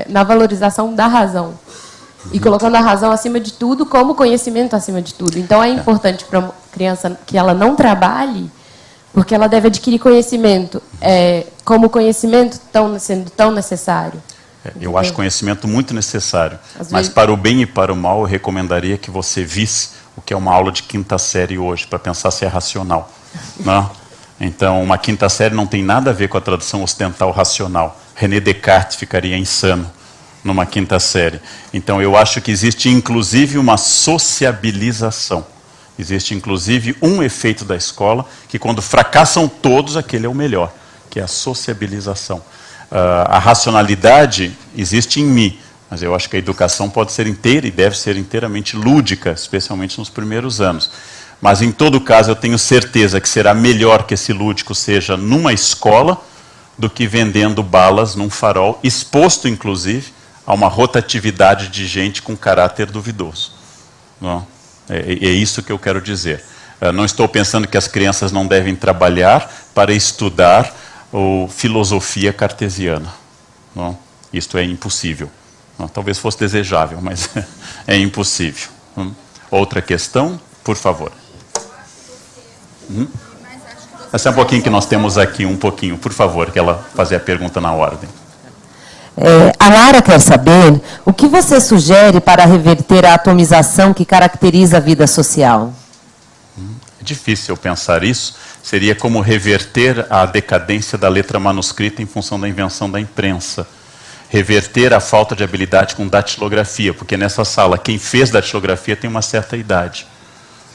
na valorização da razão. E colocando a razão acima de tudo, como conhecimento acima de tudo. Então, é importante para uma criança que ela não trabalhe, porque ela deve adquirir conhecimento. Como conhecimento sendo tão necessário. Eu acho conhecimento muito necessário. Às Mas vezes... para o bem e para o mal, eu recomendaria que você visse o que é uma aula de quinta série hoje, para pensar se é racional. Não? Então, uma quinta série não tem nada a ver com a tradução ocidental racional. René Descartes ficaria insano numa quinta série. Então, eu acho que existe, inclusive, uma sociabilização. Existe, inclusive, um efeito da escola, que quando fracassam todos, aquele é o melhor, que é a sociabilização. A racionalidade existe em mim, mas eu acho que a educação pode ser inteira e deve ser inteiramente lúdica, especialmente nos primeiros anos. Mas, em todo caso, eu tenho certeza que será melhor que esse lúdico seja numa escola do que vendendo balas num farol, exposto, inclusive, a uma rotatividade de gente com caráter duvidoso. Não? É isso que eu quero dizer. Não estou pensando que as crianças não devem trabalhar para estudar filosofia cartesiana. Não? Isto é impossível. Não, talvez fosse desejável, mas é impossível. Outra questão, por favor. Essa é um pouquinho que nós temos aqui, um pouquinho, por favor, que ela fazer a pergunta na ordem. A Lara quer saber o que você sugere para reverter a atomização que caracteriza a vida social. É difícil pensar isso. Seria como reverter a decadência da letra manuscrita em função da invenção da imprensa. Reverter a falta de habilidade com datilografia, porque nessa sala, quem fez datilografia tem uma certa idade.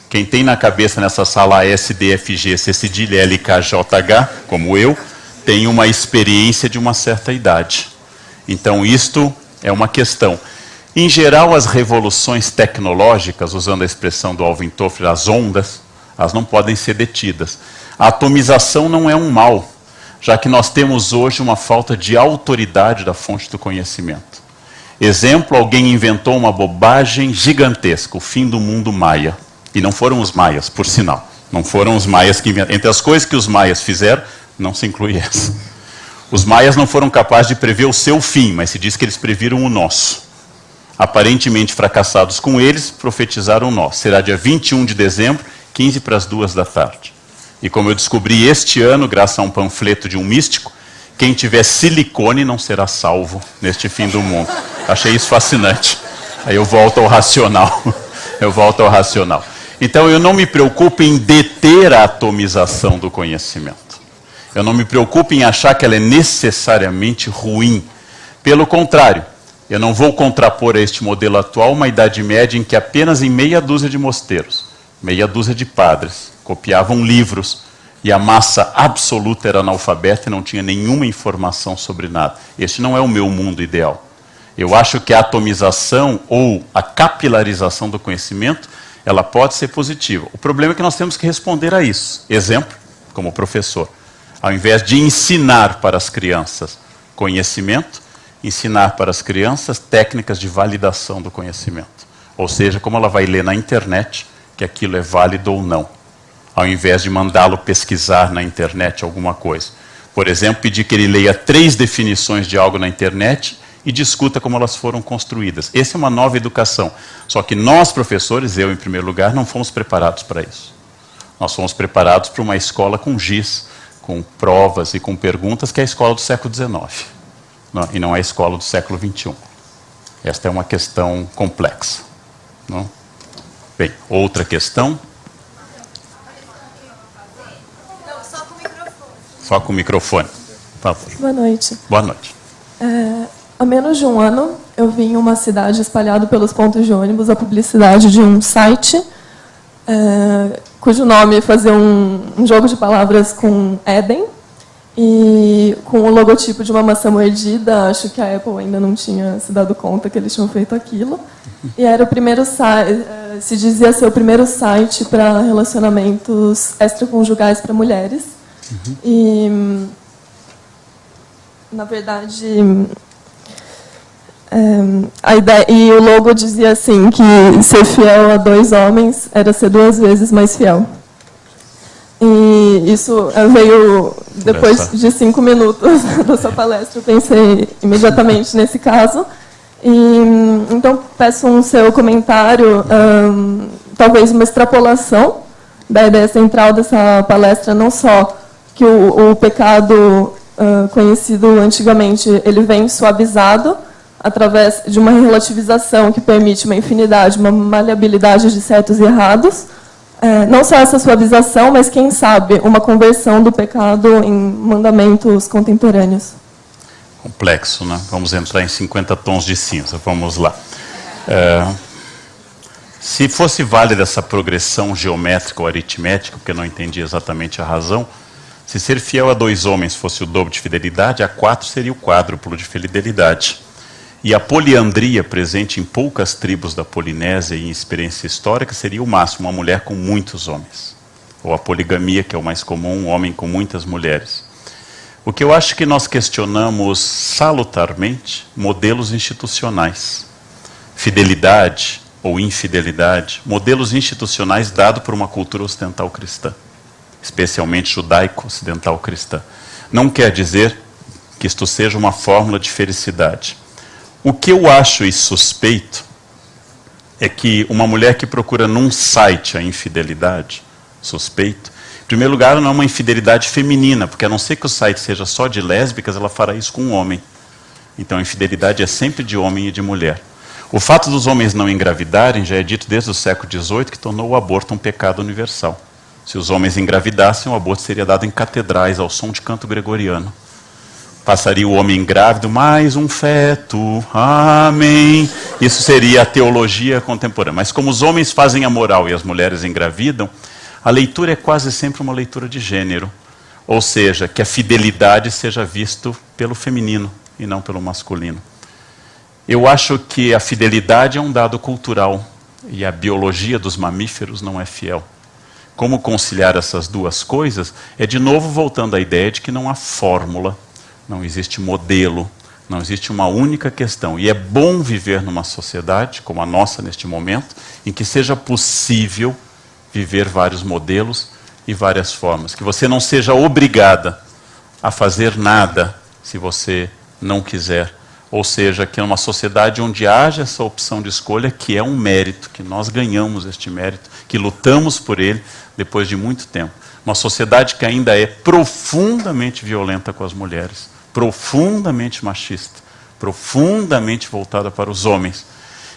Quem tem na cabeça nessa sala A, S, D, F, G, C, cedilha, L, K, J, H, como eu, tem uma experiência de uma certa idade. Então, isto é uma questão. Em geral, as revoluções tecnológicas, usando a expressão do Alvin Toffler, as ondas, elas não podem ser detidas. A atomização não é um mal, já que nós temos hoje uma falta de autoridade da fonte do conhecimento. Exemplo, alguém inventou uma bobagem gigantesca, o fim do mundo maia. E não foram os maias, por sinal. Não foram os maias que inventaram. Entre as coisas que os maias fizeram, não se inclui essa. Os maias não foram capazes de prever o seu fim, mas se diz que eles previram o nosso. Aparentemente fracassados com eles, profetizaram o nosso. Será dia 21 de dezembro, 15 para as 2 da tarde. E como eu descobri este ano, graças a um panfleto de um místico, quem tiver silicone não será salvo neste fim do mundo. Achei isso fascinante. Aí eu volto ao racional. Eu volto ao racional. Então eu não me preocupo em deter a atomização do conhecimento. Eu não me preocupo em achar que ela é necessariamente ruim. Pelo contrário, eu não vou contrapor a este modelo atual uma Idade Média em que apenas em meia dúzia de mosteiros, meia dúzia de padres, copiavam livros e a massa absoluta era analfabeta e não tinha nenhuma informação sobre nada. Este não é o meu mundo ideal. Eu acho que a atomização ou a capilarização do conhecimento, ela pode ser positiva. O problema é que nós temos que responder a isso. Exemplo, como professor. Ao invés de ensinar para as crianças conhecimento, ensinar para as crianças técnicas de validação do conhecimento. Ou seja, como ela vai ler na internet que aquilo é válido ou não. Ao invés de mandá-lo pesquisar na internet alguma coisa. Por exemplo, pedir que ele leia 3 definições de algo na internet e discuta como elas foram construídas. Essa é uma nova educação. Só que nós, professores, eu em primeiro lugar, não fomos preparados para isso. Nós fomos preparados para uma escola com giz, com provas e com perguntas, que é a escola do século XIX. E não é a escola do século XXI. Esta é uma questão complexa. Não? Bem, outra questão. Só com o microfone, por favor. Boa noite. Boa noite. Há menos de um ano, eu vi em uma cidade espalhado pelos pontos de ônibus a publicidade de um site cujo nome fazia um jogo de palavras com Éden e com o logotipo de uma maçã mordida. Acho que a Apple ainda não tinha se dado conta que eles tinham feito aquilo. E era o primeiro site, se dizia ser o primeiro site para relacionamentos extraconjugais para mulheres. E, na verdade, a ideia, e o logo dizia assim, que ser fiel a 2 homens era ser 2 vezes mais fiel. E isso veio depois de 5 minutos da sua palestra. Eu pensei imediatamente nesse caso. E, então, peço um seu comentário, talvez uma extrapolação da ideia central dessa palestra, não só que o pecado conhecido antigamente, ele vem suavizado através de uma relativização que permite uma infinidade, uma maleabilidade de certos e errados. Não só essa suavização, mas, quem sabe, uma conversão do pecado em mandamentos contemporâneos. Complexo, né? Vamos entrar em 50 tons de cinza. Vamos lá. Se fosse válida essa progressão geométrica ou aritmética, porque eu não entendi exatamente a razão, se ser fiel a 2 homens fosse o dobro de fidelidade, a 4 seria o quádruplo de fidelidade. E a poliandria presente em poucas tribos da Polinésia e em experiência histórica seria o máximo, uma mulher com muitos homens. Ou a poligamia, que é o mais comum, um homem com muitas mulheres. O que eu acho que nós questionamos salutarmente, modelos institucionais. Fidelidade ou infidelidade, modelos institucionais dados por uma cultura ocidental cristã, especialmente judaico-ocidental cristã. Não quer dizer que isto seja uma fórmula de felicidade. O que eu acho suspeito é que uma mulher que procura num site a infidelidade, suspeito, em primeiro lugar, não é uma infidelidade feminina, porque a não ser que o site seja só de lésbicas, ela fará isso com um homem. Então a infidelidade é sempre de homem e de mulher. O fato dos homens não engravidarem já é dito desde o século XVIII, que tornou o aborto um pecado universal. Se os homens engravidassem, o aborto seria dado em catedrais, ao som de canto gregoriano. Passaria o homem grávido, mais um feto, amém. Isso seria a teologia contemporânea. Mas como os homens fazem a moral e as mulheres engravidam, a leitura é quase sempre uma leitura de gênero. Ou seja, que a fidelidade seja visto pelo feminino e não pelo masculino. Eu acho que a fidelidade é um dado cultural e a biologia dos mamíferos não é fiel. Como conciliar essas duas coisas é, de novo, voltando à ideia de que não há fórmula, não existe modelo, não existe uma única questão. E é bom viver numa sociedade, como a nossa neste momento, em que seja possível viver vários modelos e várias formas. Que você não seja obrigada a fazer nada se você não quiser. Ou seja, que é uma sociedade onde haja essa opção de escolha, que é um mérito, que nós ganhamos este mérito, que lutamos por ele depois de muito tempo. Uma sociedade que ainda é profundamente violenta com as mulheres, profundamente machista, profundamente voltada para os homens.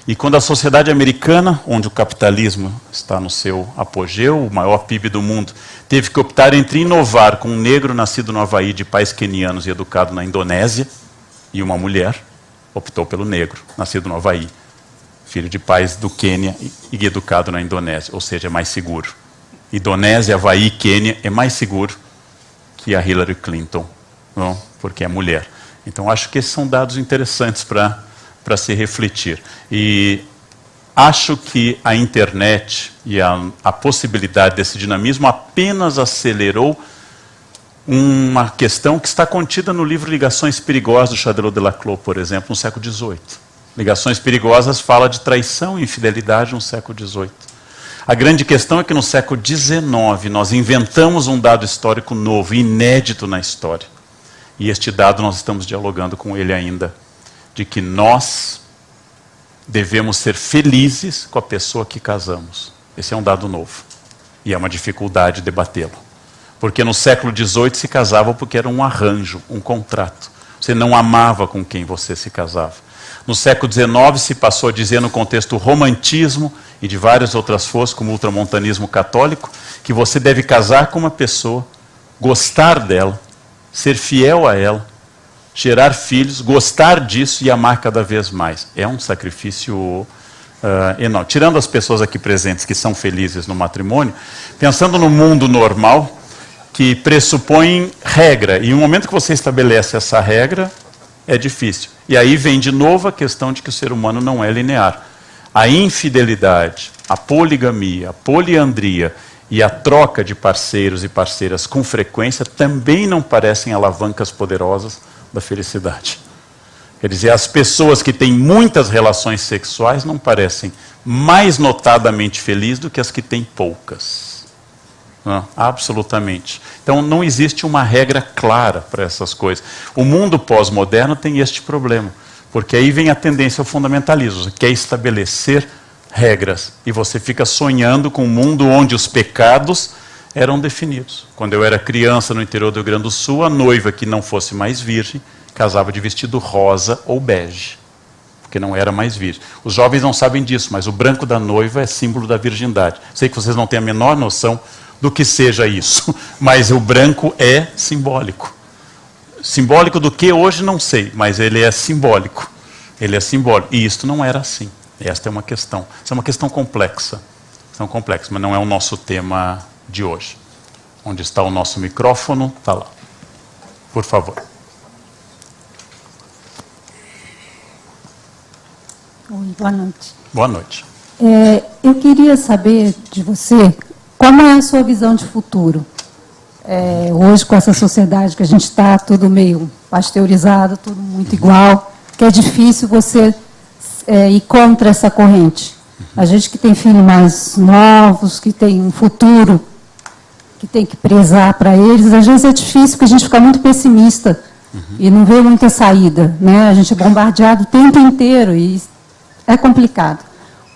E quando a sociedade americana, onde o capitalismo está no seu apogeu, o maior PIB do mundo, teve que optar entre inovar com um negro nascido no Havaí de pais quenianos e educado na Indonésia, e uma mulher, optou pelo negro, nascido no Havaí, filho de pais do Quênia e educado na Indonésia, ou seja, é mais seguro. Indonésia, Havaí, Quênia é mais seguro que a Hillary Clinton, não? Porque é mulher. Então, acho que esses são dados interessantes para se refletir. E acho que a internet e a possibilidade desse dinamismo apenas acelerou uma questão que está contida no livro Ligações Perigosas, do Châtellerault de Laclos, por exemplo, no século XVIII. Ligações Perigosas fala de traição e infidelidade no século XVIII. A grande questão é que no século XIX nós inventamos um dado histórico novo, inédito na história. E este dado nós estamos dialogando com ele ainda, de que nós devemos ser felizes com a pessoa que casamos. Esse é um dado novo. E é uma dificuldade debatê-lo. Porque no século XVIII se casava porque era um arranjo, um contrato. Você não amava com quem você se casava. No século XIX se passou a dizer, no contexto do romantismo e de várias outras forças, como o ultramontanismo católico, que você deve casar com uma pessoa, gostar dela, ser fiel a ela, gerar filhos, gostar disso e amar cada vez mais. É um sacrifício enorme. Tirando as pessoas aqui presentes que são felizes no matrimônio, pensando no mundo normal, que pressupõe regra, e no momento que você estabelece essa regra, é difícil. E aí vem de novo a questão de que o ser humano não é linear. A infidelidade, a poligamia, a poliandria e a troca de parceiros e parceiras com frequência também não parecem alavancas poderosas da felicidade. Quer dizer, as pessoas que têm muitas relações sexuais não parecem mais notadamente felizes do que as que têm poucas. Não, absolutamente. Então não existe uma regra clara para essas coisas. O mundo pós-moderno tem este problema, porque aí vem a tendência ao fundamentalismo. Você quer estabelecer regras e você fica sonhando com um mundo onde os pecados eram definidos. Quando eu era criança no interior do Rio Grande do Sul, a noiva que não fosse mais virgem casava de vestido rosa ou bege, porque não era mais virgem. Os jovens não sabem disso, mas o branco da noiva é símbolo da virgindade. Sei que vocês não têm a menor noção do que seja isso, mas o branco é simbólico. Simbólico do que hoje não sei, mas ele é simbólico. Ele é simbólico. E isto não era assim. Esta é uma questão. Isso é uma questão complexa. Mas não é o nosso tema de hoje. Onde está o nosso micrófono? Está lá. Por favor. Oi, boa noite. Boa noite. Eu queria saber de você como é a sua visão de futuro. Hoje, com essa sociedade que a gente está, tudo meio pasteurizado, tudo muito igual, que é difícil você ir contra essa corrente. A gente que tem filhos mais novos, que tem um futuro, que tem que prezar para eles, às vezes é difícil, porque a gente fica muito pessimista e não vê muita saída, né? A gente é bombardeado o tempo inteiro e é complicado.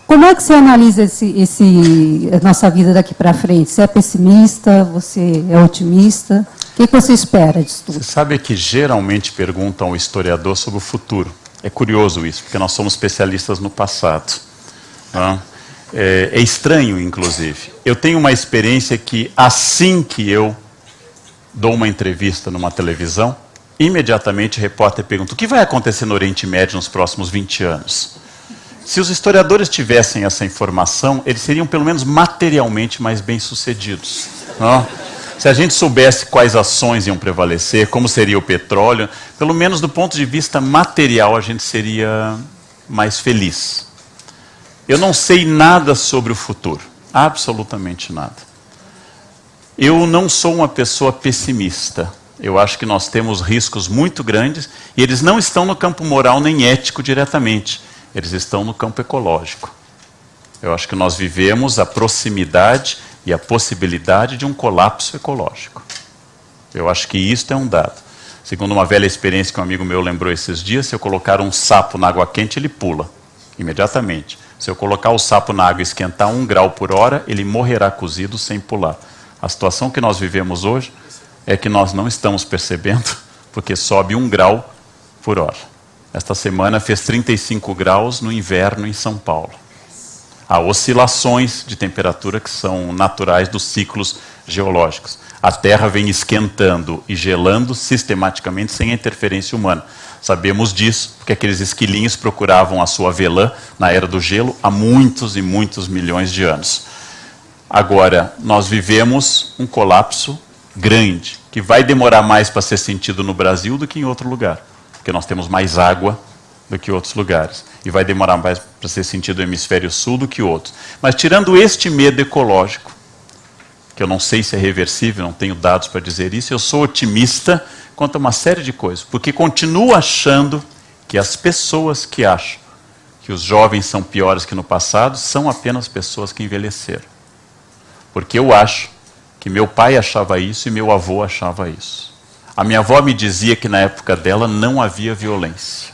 Como é que você analisa a nossa vida daqui para frente? Você é pessimista? Você é otimista? O que você espera disso tudo? Você sabe que geralmente perguntam ao historiador sobre o futuro. É curioso isso, porque nós somos especialistas no passado. Não? É estranho, inclusive. Eu tenho uma experiência que, assim que eu dou uma entrevista numa televisão, imediatamente o repórter pergunta: o que vai acontecer no Oriente Médio nos próximos 20 anos? Se os historiadores tivessem essa informação, eles seriam pelo menos materialmente mais bem-sucedidos. Se a gente soubesse quais ações iam prevalecer, como seria o petróleo, pelo menos do ponto de vista material a gente seria mais feliz. Eu não sei nada sobre o futuro, absolutamente nada. Eu não sou uma pessoa pessimista. Eu acho que nós temos riscos muito grandes e eles não estão no campo moral nem ético diretamente. Eles estão no campo ecológico. Eu acho que nós vivemos a proximidade e a possibilidade de um colapso ecológico. Eu acho que isto é um dado. Segundo uma velha experiência que um amigo meu lembrou esses dias, se eu colocar um sapo na água quente, ele pula, imediatamente. Se eu colocar o sapo na água e esquentar 1 grau por hora, ele morrerá cozido sem pular. A situação que nós vivemos hoje é que nós não estamos percebendo porque sobe 1 grau por hora. Esta semana fez 35 graus no inverno em São Paulo. Há oscilações de temperatura que são naturais dos ciclos geológicos. A Terra vem esquentando e gelando sistematicamente sem a interferência humana. Sabemos disso porque aqueles esquilinhos procuravam a sua avelã na era do gelo há muitos e muitos milhões de anos. Agora, nós vivemos um colapso grande, que vai demorar mais para ser sentido no Brasil do que em outro lugar, porque nós temos mais água do que outros lugares. E vai demorar mais para ser sentido no hemisfério sul do que outros. Mas tirando este medo ecológico, que eu não sei se é reversível, não tenho dados para dizer isso, eu sou otimista quanto a uma série de coisas, porque continuo achando que as pessoas que acham que os jovens são piores que no passado são apenas pessoas que envelheceram. Porque eu acho que meu pai achava isso e meu avô achava isso. A minha avó me dizia que na época dela não havia violência.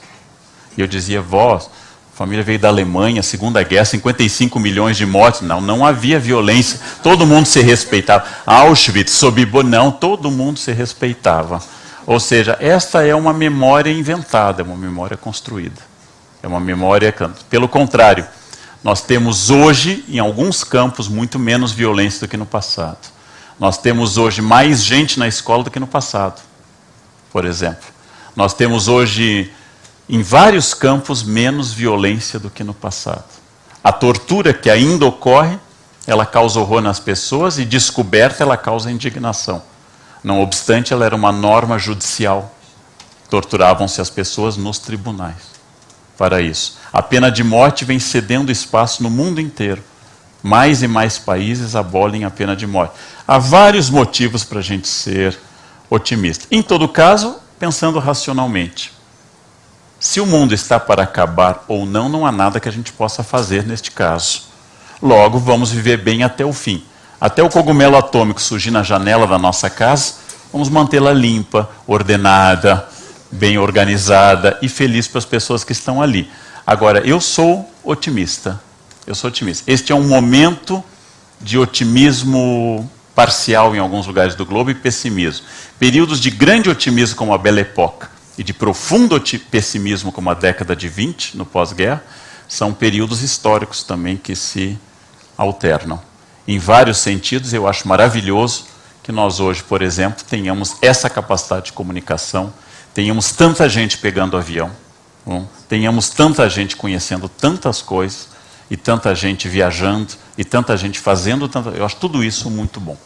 E eu dizia, vó, a família veio da Alemanha, Segunda Guerra, 55 milhões de mortes. Não havia violência, todo mundo se respeitava. Auschwitz, Sobibor, não, todo mundo se respeitava. Ou seja, esta é uma memória inventada, é uma memória construída. É uma memória... Pelo contrário, nós temos hoje, em alguns campos, muito menos violência do que no passado. Nós temos hoje mais gente na escola do que no passado, por exemplo. Nós temos hoje, em vários campos, menos violência do que no passado. A tortura que ainda ocorre, ela causa horror nas pessoas e descoberta ela causa indignação. Não obstante, ela era uma norma judicial. Torturavam-se as pessoas nos tribunais para isso. A pena de morte vem cedendo espaço no mundo inteiro. Mais e mais países abolem a pena de morte. Há vários motivos para a gente ser otimista. Em todo caso, pensando racionalmente. Se o mundo está para acabar ou não, não há nada que a gente possa fazer neste caso. Logo, vamos viver bem até o fim. Até o cogumelo atômico surgir na janela da nossa casa, vamos mantê-la limpa, ordenada, bem organizada e feliz para as pessoas que estão ali. Agora, eu sou otimista. Eu sou otimista. Este é um momento de otimismo parcial em alguns lugares do globo e pessimismo. Períodos de grande otimismo como a Belle Époque e de profundo pessimismo como a década de 20, no pós-guerra, são períodos históricos também que se alternam. Em vários sentidos, eu acho maravilhoso que nós hoje, por exemplo, tenhamos essa capacidade de comunicação, tenhamos tanta gente pegando avião, tenhamos tanta gente conhecendo tantas coisas, e tanta gente viajando, e tanta gente fazendo, eu acho tudo isso muito bom.